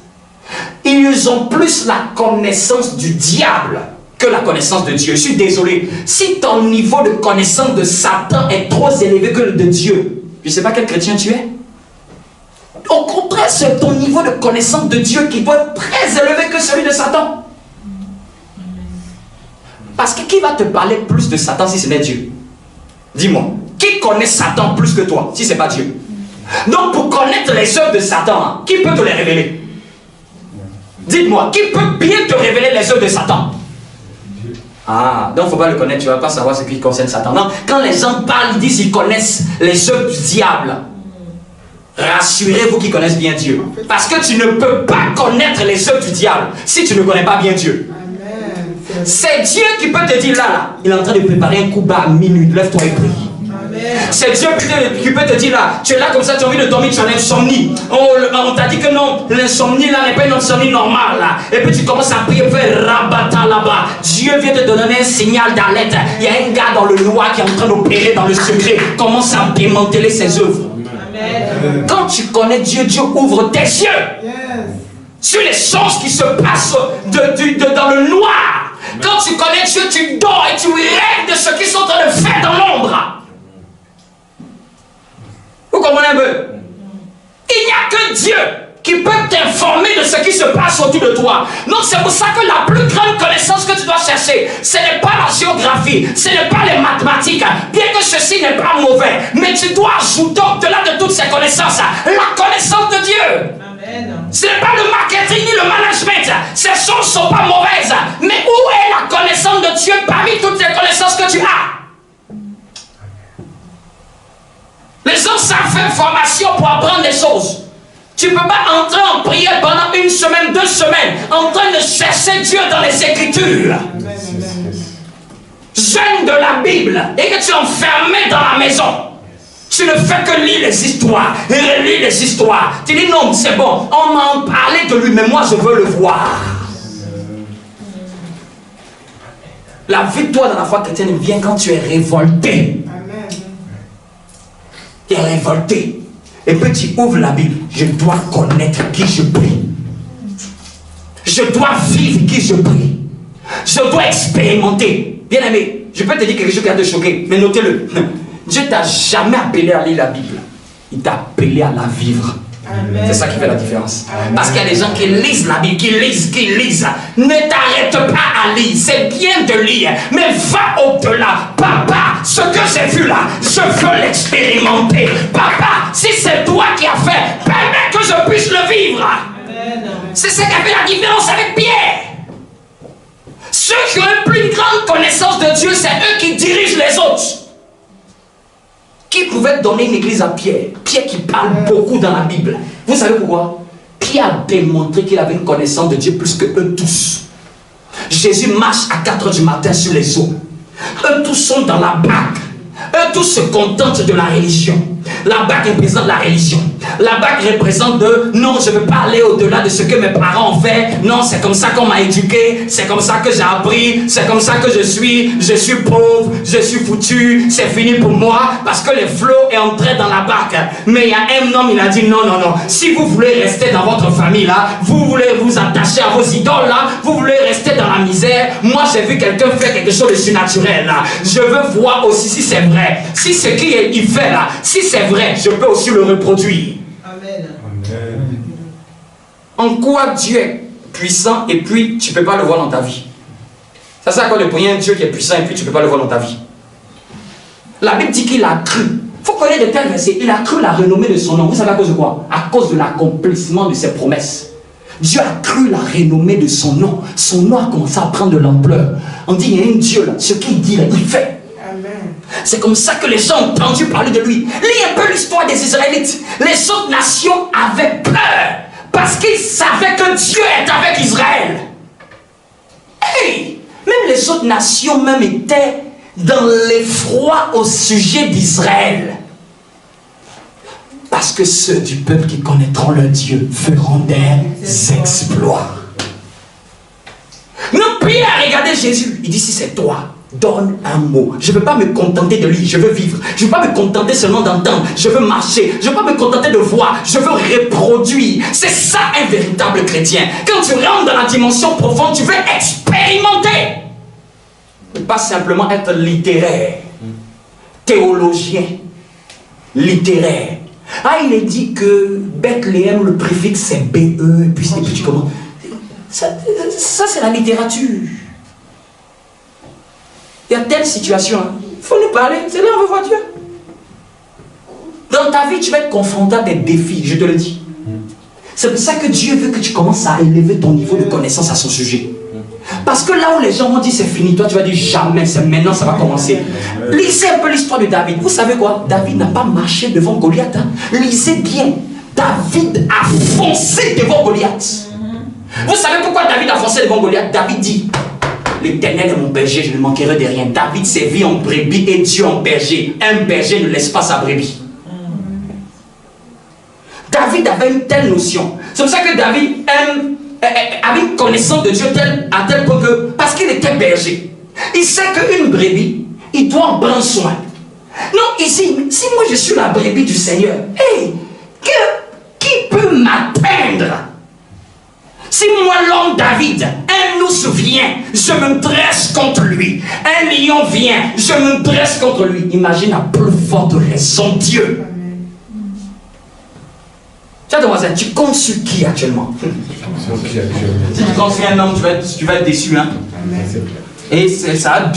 Ils ont plus la connaissance du diable que la connaissance de Dieu. Je suis désolé. Si ton niveau de connaissance de Satan est trop élevé que le de Dieu, je ne sais pas quel chrétien tu es. Au contraire, c'est ton niveau de connaissance de Dieu qui doit être très élevé que celui de Satan. Parce que qui va te parler plus de Satan si ce n'est Dieu? Dis-moi, qui connaît Satan plus que toi si ce n'est pas Dieu? Donc pour connaître les œuvres de Satan, qui peut te les révéler? Dites-moi, qui peut bien te révéler les œuvres de Satan? Ah, donc il ne faut pas le connaître, tu ne vas pas savoir ce qui concerne Satan. Non, quand les gens parlent, ils disent qu'ils connaissent les œuvres du diable. Rassurez-vous qu'ils connaissent bien Dieu. Parce que tu ne peux pas connaître les œuvres du diable si tu ne connais pas bien Dieu. Amen. C'est Dieu qui peut te dire là, il est en train de préparer un coup bas à minuit, lève-toi et prie. C'est Dieu qui peut te dire là, tu es là comme ça, tu as envie de dormir, tu as l'insomnie. On t'a dit que non, l'insomnie là n'est pas une insomnie normale là. Et puis tu commences à prier, faire rabata là-bas. Dieu vient te donner un signal d'alerte. Il y a un gars dans le noir qui est en train d'opérer dans le secret. Commence à démanteler ses œuvres. Amen. Quand tu connais Dieu, Dieu ouvre tes yeux Yes. sur les choses qui se passent dans le noir. Quand tu connais Dieu, tu dors et tu rêves de ce qu'ils sont en train de faire dans l'ombre. Vous comprenez un peu? Il n'y a que Dieu qui peut t'informer de ce qui se passe autour de toi. Donc c'est pour ça que la plus grande connaissance que tu dois chercher, ce n'est pas la géographie, ce n'est pas les mathématiques, bien que ceci n'est pas mauvais, mais tu dois ajouter au-delà de toutes ces connaissances, la connaissance de Dieu. Amen. Ce n'est pas le marketing ni le management, ces choses ne sont pas mauvaises, mais où est la connaissance de Dieu parmi toutes les connaissances que tu as? Les gens savent faire formation pour apprendre des choses. Tu ne peux pas entrer en prière pendant 1 semaine, 2 semaines, en train de chercher Dieu dans les Écritures. Jeûne de la Bible et que tu es enfermé dans la maison. Tu ne fais que lire les histoires et relire les histoires. Tu dis non, c'est bon, on m'a parlé de lui, mais moi je veux le voir. La victoire dans la foi chrétienne vient quand tu es révolté. Tu es révolté. Et puis tu ouvres la Bible. Je dois connaître qui je prie. Je dois vivre qui je prie. Je dois expérimenter. Bien aimé, je peux te dire quelque chose qui va te choquer, mais notez-le. Dieu t'a jamais appelé à lire la Bible. Il t'a appelé à la vivre. C'est ça qui fait la différence. Parce qu'il y a des gens qui lisent la Bible, qui lisent. Ne t'arrête pas à lire. C'est bien de lire, mais va au-delà. Papa, ce que j'ai vu là, je veux l'expérimenter. Papa, si c'est toi qui as fait, permets que je puisse le vivre. C'est ça qui a fait la différence avec Pierre. Ceux qui ont une plus grande connaissance de Dieu, c'est eux qui dirigent les autres. Qui pouvait donner une église à Pierre? Pierre qui parle beaucoup dans la Bible. Vous savez pourquoi? Pierre a démontré qu'il avait une connaissance de Dieu plus que eux tous. Jésus marche à 4 h du matin sur les eaux. Eux tous sont dans la barque. Eux tous se contentent de la religion. La bague représente la religion. La bague représente non, je ne veux pas aller au-delà de ce que mes parents ont fait. Non, c'est comme ça qu'on m'a éduqué. C'est comme ça que j'ai appris. C'est comme ça que je suis pauvre. Je suis foutu. C'est fini pour moi parce que le flot est entré dans la bague. Mais il y a un homme, il a dit non. Si vous voulez rester dans votre famille là, vous voulez vous attacher à vos idoles là, vous voulez rester dans la misère. Moi, j'ai vu quelqu'un faire quelque chose de surnaturel là. Je veux voir aussi si c'est vrai. Si ce qu'il fait là, si c'est vrai, je peux aussi le reproduire. Amen. En quoi Dieu est puissant et puis tu ne peux pas le voir dans ta vie? Ça c'est à quoi le premier Dieu qui est puissant et puis tu ne peux pas le voir dans ta vie. La Bible dit qu'il a cru. Il faut connaître de tels versets. Il a cru la renommée de son nom. Vous savez à cause de quoi? À cause de l'accomplissement de ses promesses. Dieu a cru la renommée de son nom. Son nom a commencé à prendre de l'ampleur. On dit il y a un Dieu là. Ce qu'il dit là, il fait. Amen. C'est comme ça que les gens ont entendu parler de lui. Lis un peu l'histoire des Israélites. Les autres nations avaient peur parce qu'ils savaient que Dieu est avec Israël. Hey! Même les autres nations même étaient dans l'effroi au sujet d'Israël. Parce que ceux du peuple qui connaîtront leur Dieu feront des exploits. Nous Pierre a regardé Jésus. Il dit si c'est toi, donne un mot. Je ne veux pas me contenter de lui, je veux vivre. Je ne veux pas me contenter seulement d'entendre. Je veux marcher. Je ne veux pas me contenter de voir. Je veux reproduire. C'est ça un véritable chrétien. Quand tu rentres dans la dimension profonde, tu veux expérimenter. Pas simplement être littéraire. Théologien. Littéraire. Ah, il est dit que Bethléem, le préfixe c'est BE, et puis tu commences. Ça c'est la littérature. Il y a telle situation. Il faut nous parler. C'est là où on veut voir Dieu. Dans ta vie, tu vas être confronté à des défis, je te le dis. C'est pour ça que Dieu veut que tu commences à élever ton niveau de connaissance à son sujet. Parce que là où les gens vont dire c'est fini, toi tu vas dire jamais, c'est maintenant ça va commencer. Lisez un peu l'histoire de David. Vous savez quoi? David n'a pas marché devant Goliath. Hein? Lisez bien. David a foncé devant Goliath. Vous savez pourquoi David a foncé devant Goliath? David dit l'Éternel est mon berger, je ne manquerai de rien. David sévit en brebis et Dieu en berger. Un berger ne laisse pas sa brebis. David avait une telle notion. C'est pour ça que David avait une connaissance de Dieu à tel point que, parce qu'il était berger, il sait qu'une brebis, il doit en prendre soin. Non, ici, si moi je suis la brebis du Seigneur, hey, qui peut m'atteindre? Si moi, l'homme David, un ours vient, je me dresse contre lui. Un lion vient, je me dresse contre lui. Imagine à plus forte raison Dieu. Tiens, demoiselle, tu comptes sur qui actuellement? Si tu comptes sur un homme, tu vas être déçu. Hein? Et ça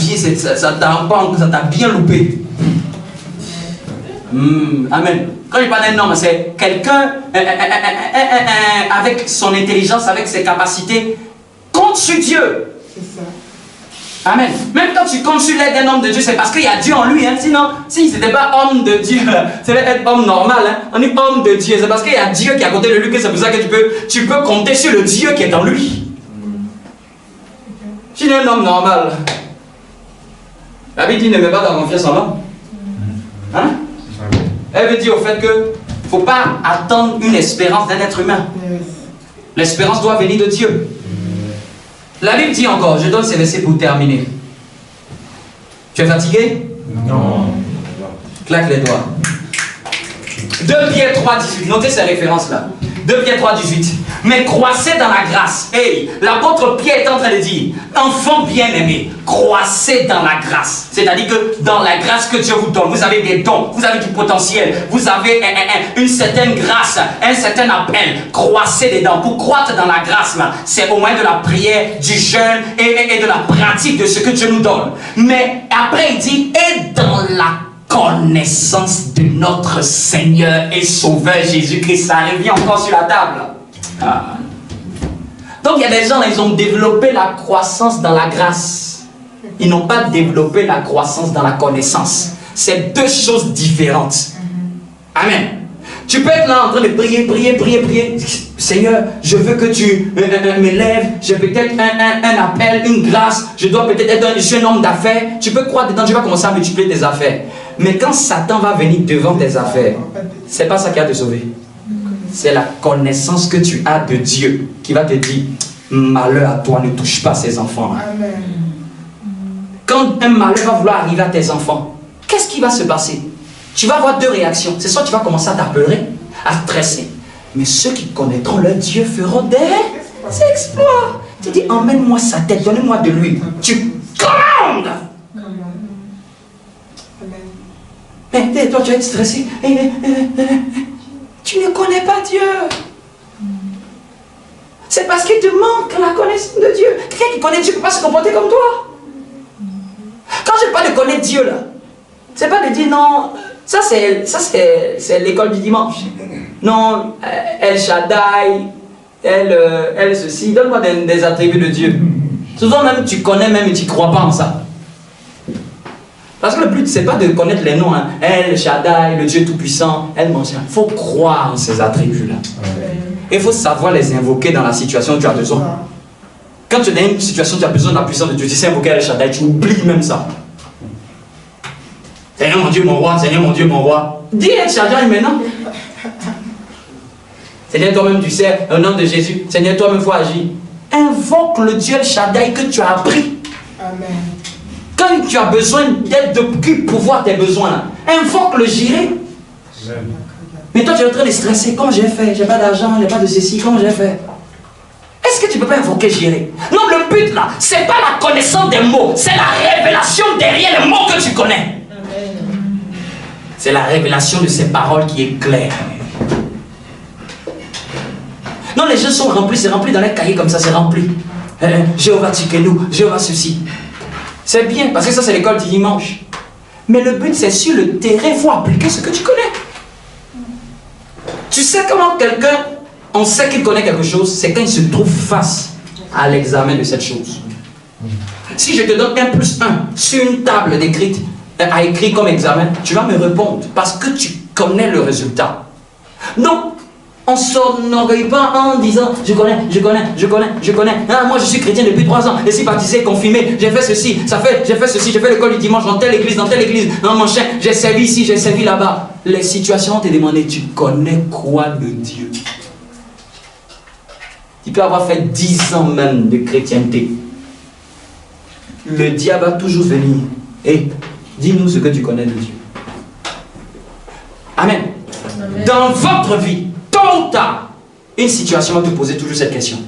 t'a bien loupé. Amen. Quand je parle d'un homme, c'est quelqu'un avec son intelligence, avec ses capacités, compte sur Dieu. C'est ça. Amen. Même quand tu comptes sur l'aide d'un homme de Dieu, c'est parce qu'il y a Dieu en lui. Hein. Sinon, si ce n'était pas homme de Dieu, c'est être homme normal. Hein. On est homme de Dieu. C'est parce qu'il y a Dieu qui est à côté de lui que c'est pour ça que tu peux compter sur le Dieu qui est en lui. Si tu es un homme normal, la Bible dit ne mets pas ta confiance en l'homme. Hein? Elle veut dire au fait que il ne faut pas attendre une espérance d'un être humain. L'espérance doit venir de Dieu. La Bible dit encore, je donne ces versets pour terminer. Tu es fatigué? Non. Claque les doigts. 2 Pierre 3, 18. Notez ces références-là. 2 Pierre 3, 18. Mais croissez dans la grâce. Hey, l'apôtre Pierre est en train de dire, enfants bien-aimés, croissez dans la grâce. C'est-à-dire que dans la grâce que Dieu vous donne, vous avez des dons, vous avez du potentiel, vous avez une certaine grâce, un certain appel. Croissez dedans. Pour croître dans la grâce, c'est au moyen de la prière, du jeûne et de la pratique de ce que Dieu nous donne. Mais après, il dit, et dans la connaissance de notre Seigneur et Sauveur Jésus-Christ. Ça revient encore sur la table. Ah. Donc il y a des gens, ils ont développé la croissance dans la grâce. Ils n'ont pas développé la croissance dans la connaissance. C'est deux choses différentes. Amen. Tu peux être là en train de prier. Seigneur, je veux que tu m'élèves. J'ai peut-être un appel, une grâce. Je dois peut-être être je suis un homme d'affaires. Tu peux croire dedans, tu vas commencer à multiplier tes affaires. Mais quand Satan va venir devant tes affaires, c'est pas ça qui va te sauver. C'est la connaissance que tu as de Dieu qui va te dire, malheur à toi, ne touche pas ces enfants. Amen. Quand un malheur va vouloir arriver à tes enfants, qu'est-ce qui va se passer? Tu vas avoir deux réactions. C'est soit tu vas commencer à t'apeurer, à stresser. Mais ceux qui connaîtront leur Dieu feront des exploits. Tu dis, emmène-moi sa tête, donne-moi de l'huile. Tu commandes. Mais toi, tu vas être stressé. Tu ne connais pas Dieu. C'est parce qu'il te manque la connaissance de Dieu. Quelqu'un qui connaît Dieu ne peut pas se comporter comme toi. Quand je parle de connaître Dieu, là, c'est pas de dire non, ça c'est l'école du dimanche. Non, El Shaddai, elle ceci, donne-moi des attributs de Dieu. Souvent même tu connais même et tu ne crois pas en ça. Parce que le but c'est pas de connaître les noms, hein. El Shaddai, le Dieu tout-puissant, elle mange. Il faut croire en ces attributs-là. Et il faut savoir les invoquer dans la situation où tu as besoin. Quand tu es dans une situation où tu as besoin de la puissance de Dieu, tu sais invoquer El Shaddai, tu oublies même ça. Seigneur mon Dieu, mon roi, Seigneur mon Dieu, mon roi. Dis El Shaddai maintenant. Seigneur, toi-même tu sais, au nom de Jésus, Seigneur, toi-même il faut agir. Invoque le Dieu El Shaddai que tu as appris. Amen. Quand tu as besoin d'aide de pouvoir tes besoins, là, invoque le girer. Mais toi tu es en train de stresser. Comment j'ai fait? J'ai pas d'argent, j'ai pas de ceci, comment j'ai fait? Est-ce que tu ne peux pas invoquer gérer? Non, le but là, c'est pas la connaissance des mots, c'est la révélation derrière les mots que tu connais. C'est la révélation de ces paroles qui est claire. Non, les gens sont remplis, c'est rempli dans les cahiers comme ça, c'est rempli. Jéhovah Tikenu, Jéhovah ceci. C'est bien, parce que ça c'est l'école du dimanche. Mais le but c'est sur le terrain, il faut appliquer ce que tu connais. Tu sais comment quelqu'un, on sait qu'il connaît quelque chose, c'est quand il se trouve face à l'examen de cette chose. Si je te donne 1+1 sur une table d'écrite, à écrire comme examen, tu vas me répondre parce que tu connais le résultat. Donc, on ne s'enorgueille pas en disant je connais. Ah, moi je suis chrétien depuis 3 ans, et si baptisé, confirmé, j'ai fait ceci, j'ai fait ceci, j'ai fait l'école du dimanche dans telle église, dans mon chien, j'ai servi ici, j'ai servi là-bas. Les situations ont te demandé, tu connais quoi de Dieu? Tu peux avoir fait 10 ans même de chrétienté. Le diable va toujours venir. Et dis-nous ce que tu connais de Dieu. Amen. Amen. Dans votre vie, tôt ou tard, une situation va te poser toujours cette question.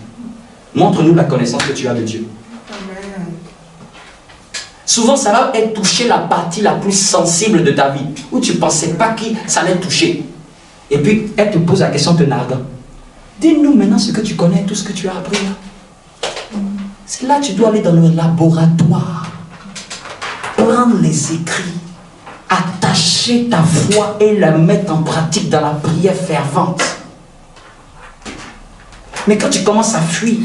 Montre-nous la connaissance que tu as de Dieu. Amen. Souvent, ça va être toucher la partie la plus sensible de ta vie, où tu ne pensais pas que ça allait toucher. Et puis, elle te pose la question te narguant. Dis-nous maintenant ce que tu connais, tout ce que tu as appris là. C'est là que tu dois aller dans le laboratoire, prendre les écrits, attacher ta foi et la mettre en pratique dans la prière fervente. Mais quand tu commences à fuir,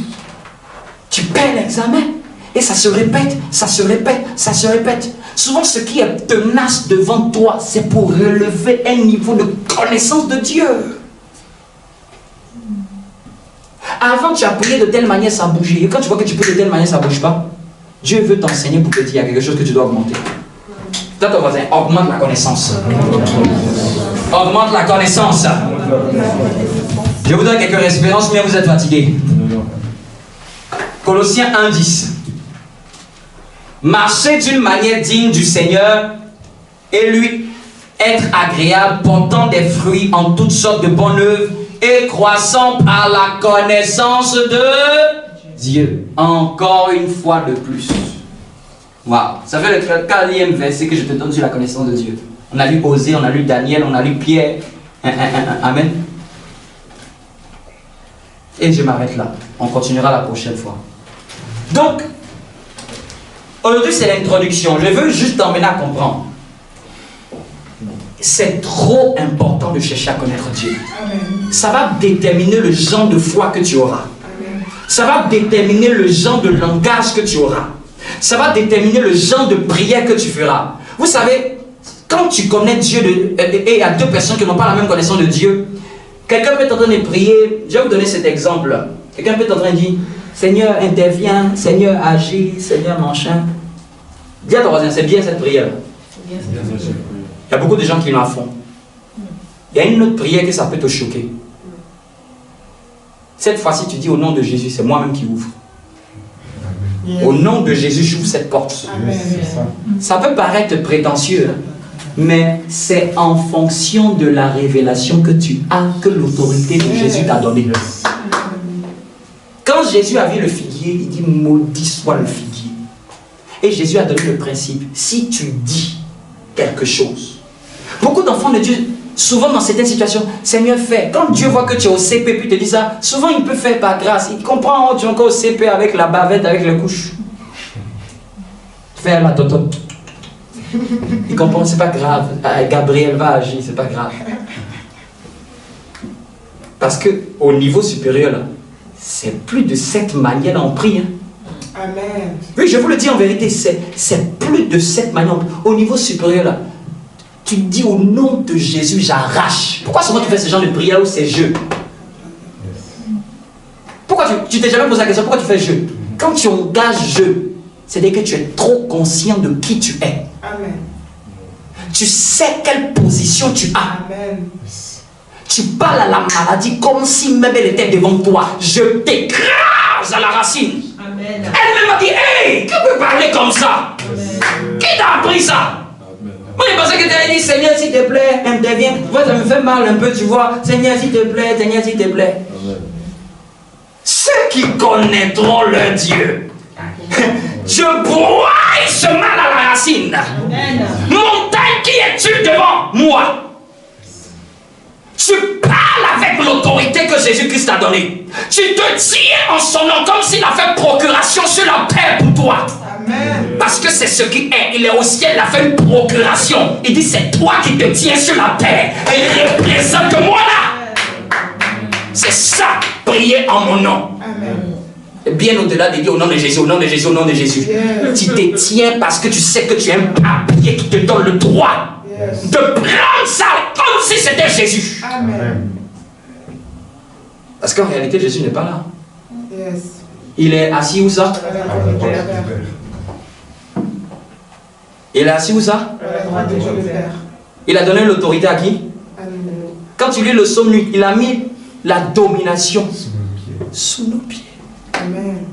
tu perds l'examen. Et ça se répète, ça se répète, ça se répète. Souvent, ce qui est tenace devant toi, c'est pour relever un niveau de connaissance de Dieu. Avant, tu as prié de telle manière, ça bougeait. Et quand tu vois que tu pries de telle manière, ça ne bouge pas, Dieu veut t'enseigner pour te dire, il y a quelque chose que tu dois augmenter. Toi, ton voisin, augmente la connaissance. Augmente la connaissance. Je vous donne quelques respirances, mais vous êtes fatigués. Colossiens 1:10. Marchez d'une manière digne du Seigneur et lui être agréable, portant des fruits en toutes sortes de bonnes œuvres et croissant par la connaissance de Dieu. Encore une fois de plus. Waouh, ça fait le 4e verset que je te donne sur la connaissance de Dieu. On a lu Osée, on a lu Daniel, on a lu Pierre. Amen. Et je m'arrête là. On continuera la prochaine fois. Donc, aujourd'hui c'est l'introduction. Je veux juste t'emmener à comprendre. C'est trop important de chercher à connaître Dieu. Amen. Ça va déterminer le genre de foi que tu auras. Amen. Ça va déterminer le genre de langage que tu auras. Ça va déterminer le genre de prière que tu feras. Vous savez, quand tu connais Dieu et il y a deux personnes qui n'ont pas la même connaissance de Dieu, quelqu'un peut être en train de prier. Je vais vous donner cet exemple. Quelqu'un peut être en train de dire, Seigneur intervient, Seigneur agit, Seigneur machin. Dis à ton voisin, c'est bien cette prière. Il y a beaucoup de gens qui la font. Il y a une autre prière que ça peut te choquer. Cette fois-ci, tu dis au nom de Jésus, c'est moi-même qui ouvre. Au nom de Jésus, j'ouvre cette porte. Amen. Ça peut paraître prétentieux, mais c'est en fonction de la révélation que tu as, que l'autorité de Jésus t'a donnée. Quand Jésus a vu le figuier, il dit maudit soit le figuier. Et Jésus a donné le principe, si tu dis quelque chose. Beaucoup d'enfants de Dieu, souvent dans certaines situations, Seigneur fais. Quand Dieu voit que tu es au CP puis te dit ça, souvent il peut faire par grâce. Il comprend, tu es encore au CP avec la bavette, avec les couches. Fais la toto. Il comprend, c'est pas grave. Gabriel va agir, c'est pas grave. Parce que au niveau supérieur, là, c'est plus de cette manière on prie. Amen. Oui, je vous le dis en vérité, c'est plus de cette manière. Au niveau supérieur, là, tu dis au nom de Jésus, j'arrache. Pourquoi souvent tu fais ce genre de prière ou ces jeux? Pourquoi tu t'es jamais posé la question, pourquoi tu fais jeu? Quand tu engages jeu, c'est-à-dire que tu es trop conscient de qui tu es. Amen. Tu sais quelle position tu as. Amen. Tu parles à la maladie comme si même elle était devant toi. Je t'écrase à la racine. Amen. Elle-même m'a dit, hey, qui peut parler comme ça? Qui t'a appris ça? Moi, je pensais que tu avais dit, Seigneur, s'il te plaît, interviens. Moi, ça me fait mal un peu, tu vois. Seigneur, s'il te plaît, Seigneur, s'il te plaît. Ceux qui connaîtront leur Dieu, je broie ce mal à la racine. Amen. Montagne, qui es-tu devant moi? Tu parles avec l'autorité que Jésus-Christ t'a donnée. Tu te tiens en son nom comme s'il a fait procuration sur la paix pour toi. Amen. Parce que c'est ce qui est. Il est au ciel, il a fait une procuration. Il dit, c'est toi qui te tiens sur la terre. Et représente-moi là. C'est ça, prier en mon nom. Amen. Et bien au-delà de dire au nom de Jésus, au nom de Jésus, au nom de Jésus. Yes. Tu te tiens parce que tu sais que tu as un papier qui te donne le droit Yes. de prendre ça comme si c'était Jésus. Amen. Parce qu'en réalité, Jésus n'est pas là. Yes. Il est assis où ça? À la droite de Dieu le Père. Il est assis où ça? À la droite de Dieu le Père. Il a donné l'autorité à qui? À nous. Quand tu lis le psaume, il a mis la domination sous nos pieds. Amen.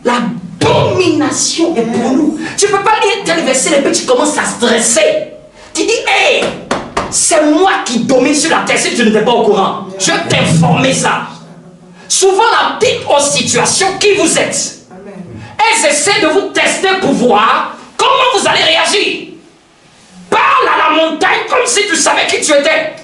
La domination est pour nous. Tu ne peux pas lire tel verset et puis tu commences à stresser. Tu dis, hey, c'est moi qui domine sur la terre si tu n'étais pas au courant. Je vais t'informer ça. Souvent, la petite aux situations qui vous êtes. Amen. Elles essaient de vous tester pour voir comment vous allez réagir. Parle à la montagne comme si tu savais qui tu étais.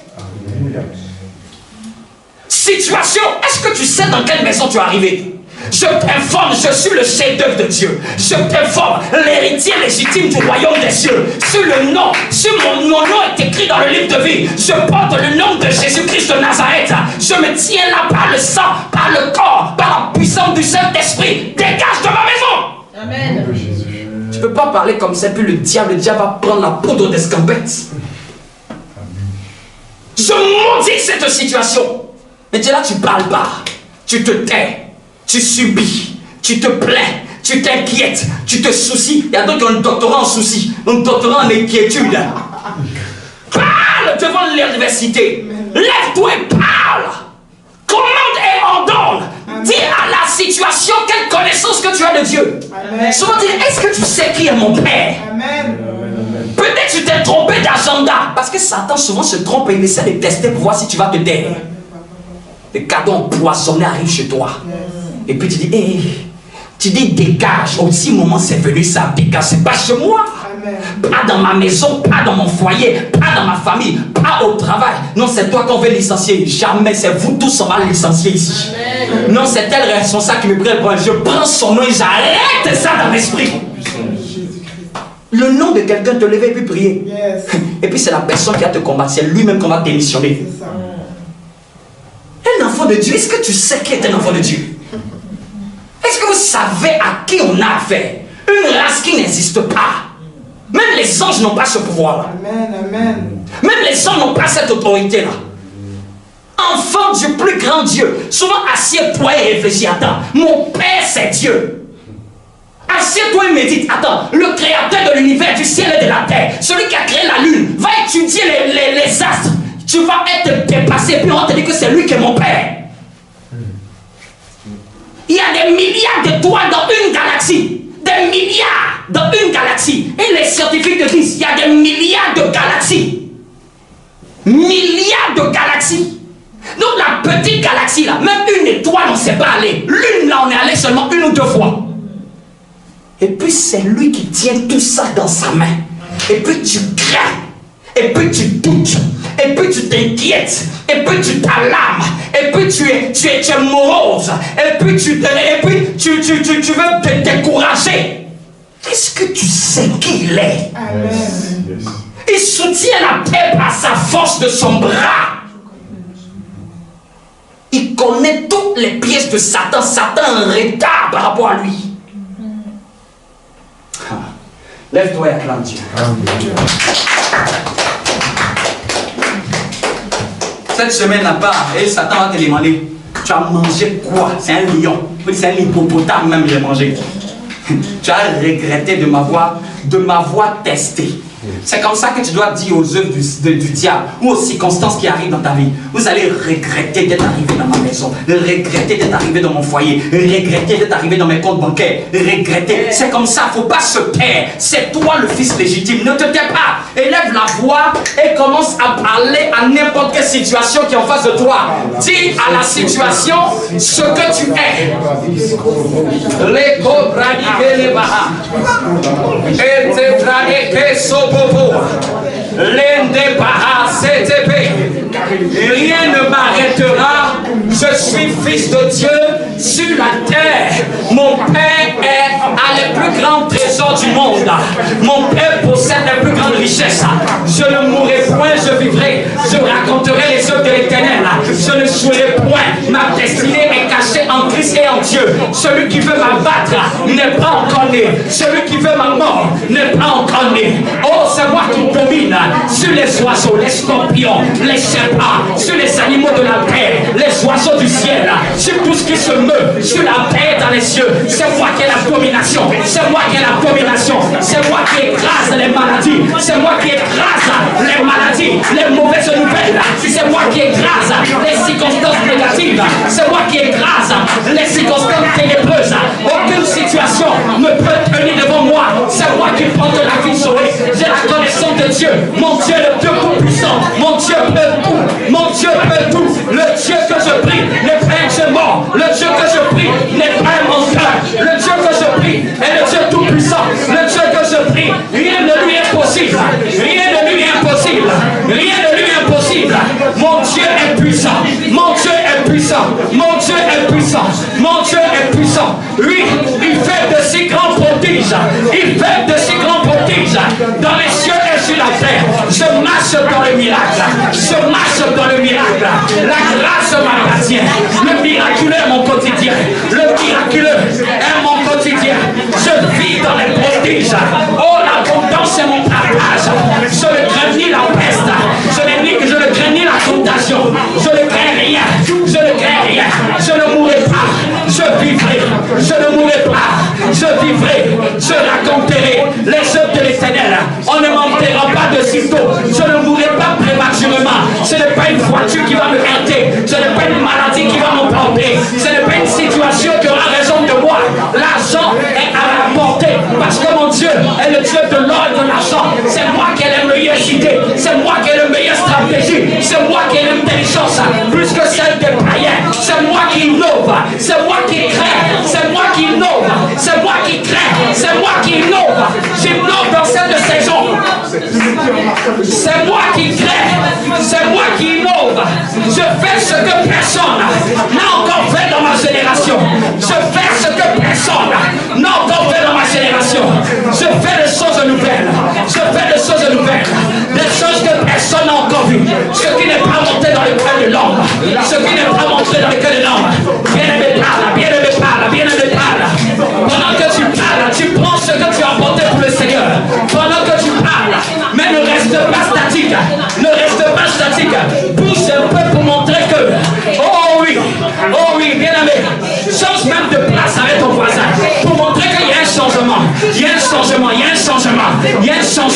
Situation, est-ce que tu sais dans quelle maison tu es arrivé? Je t'informe, je suis le chef-d'œuvre de Dieu. Je t'informe, l'héritier légitime du royaume des cieux. Sur le nom, sur mon nom est écrit dans le livre de vie. Je porte le nom de Jésus-Christ de Nazareth. Je me tiens là par le sang, par le corps, par la puissance du Saint-Esprit. Dégage de ma maison. Amen. Tu ne peux pas parler comme ça, puis le diable va prendre la poudre d'escampette. Je maudis cette situation. Mais tu es là, tu ne parles pas. Tu te tais. Tu subis, tu te plains, tu t'inquiètes, tu te soucies. Il y a d'autres qui ont un doctorat en soucis, un doctorat en inquiétude. Parle devant l'université. Lève-toi et parle. Commande et ordonne. Dis à la situation quelle connaissance que tu as de Dieu. Amen. Souvent dis, est-ce que tu sais qui est mon Père? Amen. Peut-être tu t'es trompé d'agenda. Parce que Satan souvent se trompe et il essaie de tester pour voir si tu vas te taire. Les cadeaux empoisonnés arrivent chez toi. Et puis tu dis, hey, tu dis dégage. Aussi moment c'est venu, ça dégage. C'est pas chez moi. Amen. Pas dans ma maison, pas dans mon foyer, pas dans ma famille, pas au travail. Non, c'est toi qu'on veut licencier. Jamais, c'est vous tous on va licencier ici. Amen. Non, c'est tel responsable qui me prend. Je prends son nom et j'arrête ça dans l'esprit. Le nom de quelqu'un te lever et puis prier. Yes. Et puis c'est la personne qui va te combattre. C'est lui-même qu'on va démissionner. C'est ça. Un enfant de Dieu, est-ce que tu sais qui est un enfant de Dieu? Est-ce que vous savez à qui on a affaire? Une race qui n'existe pas. Même les anges n'ont pas ce pouvoir-là. Amen, amen. Même les anges n'ont pas cette autorité-là. Enfant du plus grand Dieu. Souvent, assieds-toi et réfléchis. Attends, mon Père, c'est Dieu. Assieds-toi et médite. Attends, le créateur de l'univers, du ciel et de la terre, celui qui a créé la lune, va étudier les astres. Tu vas être dépassé, puis on va te dire que c'est lui qui est mon Père. Il y a des milliards d'étoiles dans une galaxie. Des milliards dans une galaxie. Et les scientifiques te disent, il y a des milliards de galaxies. Milliards de galaxies. Donc la petite galaxie là, même une étoile on ne sait pas aller. L'une là on est allé seulement une ou deux fois. Et puis c'est lui qui tient tout ça dans sa main. Et puis tu crains. Et puis tu doutes. Et puis tu t'inquiètes. Et puis tu t'alarmes. Et puis tu es morose. Et puis tu veux te décourager. Est-ce que tu sais qui il est? Amen. Il soutient la paix par sa force de son bras. Il connaît toutes les pièces de Satan. Satan est en retard par rapport à lui. Lève-toi et acclame Dieu. Cette semaine là-bas, et Satan va te demander, tu as mangé quoi? C'est un lion. C'est un hippopotame même, j'ai mangé. Tu as regretté de m'avoir testé. C'est comme ça que tu dois dire aux œuvres du diable ou aux circonstances qui arrivent dans ta vie. Vous allez regretter d'être arrivé dans ma maison, regretter d'être arrivé dans mon foyer, regretter d'être arrivé dans mes comptes bancaires, regretter. C'est comme ça, il ne faut pas se taire. C'est toi le fils légitime. Ne te tais pas. Élève la voix et commence à parler à n'importe quelle situation qui est en face de toi. Dis à la situation ce que tu es. Les cobras les baha. Et te traquer l'ende baha CTP. Rien ne m'arrêtera. Je suis fils de Dieu sur la terre. Mon Père a les plus grands trésors du monde. Mon Père possède les plus grandes richesses. Je ne mourrai point, je vivrai. Je raconterai les œuvres de l'Éternel. Je ne souillerai point. Ma destinée est cachée en Christ et en Dieu. Celui qui veut m'abattre n'est pas encore né. Celui qui veut ma mort n'est pas encore né. Oh, c'est moi qui domine sur les oiseaux, les scorpions, les serpents, sur les animaux de la terre, les oiseaux du ciel, sur tout ce qui se meut, sur la terre dans les cieux. C'est moi qui ai la domination. C'est moi qui ai la domination. C'est moi qui écrase les maladies. C'est moi qui écrase les maladies, les mauvaises nouvelles. C'est moi qui écrase les circonstances négatives. C'est moi qui écrase les circonstances ténébreuses. Aucune situation ne peut tenir devant moi. C'est moi qui porte la vie sauvée. J'ai la connaissance de Dieu. Mon Dieu est le Dieu tout-puissant. Mon Dieu peut tout. Mon Dieu peut tout. Le Dieu que je prie n'est pas un Dieu mort. Le Dieu que je prie n'est pas un menteur. Le Dieu que je prie est le Dieu tout-puissant. Le Dieu que je prie, rien ne lui est impossible. Rien ne lui est impossible. Rien ne lui est impossible. Mon Dieu est puissant. Mon Dieu est puissant. Mon Dieu est puissant. Mon Dieu est puissant. Lui, il fait de si grands prodiges. Il fait de si grands prodiges dans les cieux et sur la terre. Je marche dans le miracle. Je marche dans le miracle. La grâce m'appartient. Le miraculeux est mon quotidien. Le miraculeux est mon quotidien. Je vis dans les prodiges. Oh, l'abondance est mon partage. Je ne crains ni la peste. Je ne crains ni la contagion. Je ne crains rien. Je ne crains rien. Je ne mourrai pas. Je vivrai. Je ne mourrai pas. Je vivrai. Je raconterai les œuvres de l'Éternel. On ne m'enterrera pas de sitôt. Je ne mourrai pas prématurément. Ce n'est pas une voiture qui va me heurter. Ce n'est pas une maladie qui va m'emporter. Ce n'est pas une situation qui aura raison de moi. L'argent est à ma portée. Parce que mon Dieu est le Dieu de l'or et de l'argent. C'est moi qui ai les meilleures idées. C'est moi qui ai les meilleures stratégies. C'est moi qui ai l'intelligence plus que celle des païens. C'est moi qui innove. C'est moi qui crée. C'est moi qui innove. C'est moi qui crée. C'est moi qui innove. J'innove dans cette saison. C'est moi qui crée. C'est moi qui innove. Je fais ce que personne n'a encore fait dans ma génération. Je fais ce que personne n'a encore fait dans ma génération. Je fais des choses nouvelles. Je fais des choses nouvelles. Des choses que personne n'a encore vues. Ce qui n'est pas monté dans le cœur de l'homme. Ce qui n'est pas monté dans le cœur de l'homme. Bien-aimé parle, bien-aimé parle, bien-aimé parle. Pendant que tu parles, tu prends ce que tu as apporté pour le Seigneur. Pendant que tu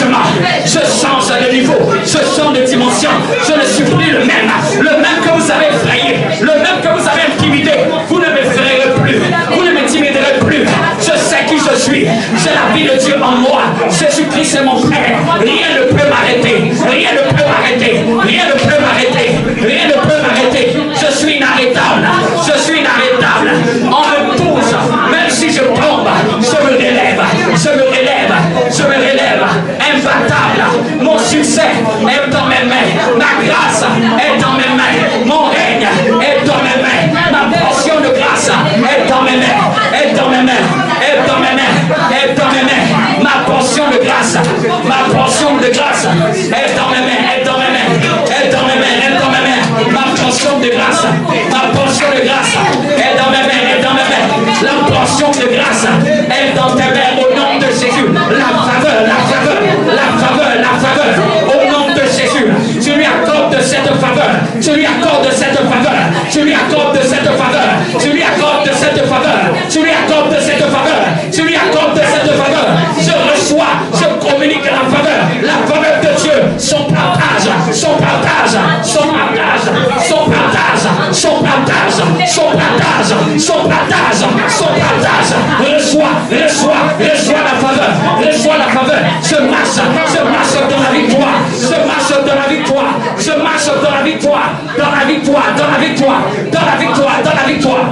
changement, je change de niveau, je change de dimension, je ne suis plus le même que vous avez effrayé, le même que vous avez intimidé, vous ne m'effrayerez plus, vous ne m'intimiderez plus, je sais qui je suis, j'ai la vie de Dieu en moi, Jésus-Christ est mon Père, rien ne peut m'arrêter, rien ne peut m'arrêter, rien ne peut m'arrêter, rien ne peut m'arrêter, je suis inarrêtable, je suis inarrêtable, on me touche, même si je tombe, je me relève, je me relève, je me relève, imbattable, mon succès est dans mes mains, ma grâce est dans mes mains, mon règne est dans mes mains, ma portion de grâce est dans mes mains, est dans mes mains, est dans mes mains, est dans mes mains, ma portion de grâce, ma portion de grâce est dans mes mains, est dans mes mains, est dans mes mains, est dans mes mains, ma portion de grâce, ma portion de grâce est dans mes mains, est dans mes mains, la portion de grâce est dans tes mains au nom de Jésus, la faveur, la faveur, la faveur, la faveur, au nom de Jésus, tu lui accordes cette faveur, tu lui accordes cette faveur, tu lui accordes cette faveur, tu lui accordes cette faveur, tu lui accordes cette faveur, tu lui accordes cette faveur, je reçois, je communique la faveur de Dieu, son partage, son partage, son partage, son partage, son partage, son partage, son partage, son partage, reçois, reçois, reçois la faveur, reçois la faveur, je marche dans la victoire, je marche dans la victoire, je marche dans la victoire, dans la victoire, dans la victoire, dans la victoire, dans la victoire.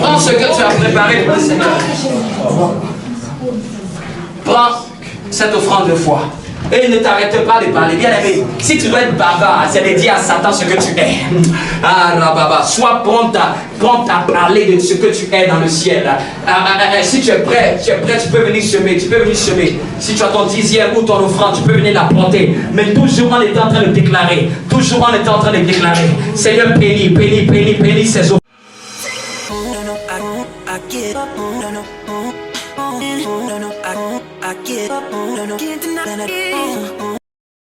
Prends ce que tu as préparé pour le Seigneur. Prends cette offrande de foi. Et ne t'arrête pas de parler. Bien aimé, si tu dois être bavard, c'est de dire à Satan ce que tu es. Ah, Rababa, sois prompt à parler de ce que tu es dans le ciel. Si tu es prêt, tu peux venir semer, Si tu as ton dixième ou ton offrande, tu peux venir la porter. Mais toujours en étant en train de déclarer, Seigneur, bénis ces offrandes. I get up, can't deny it.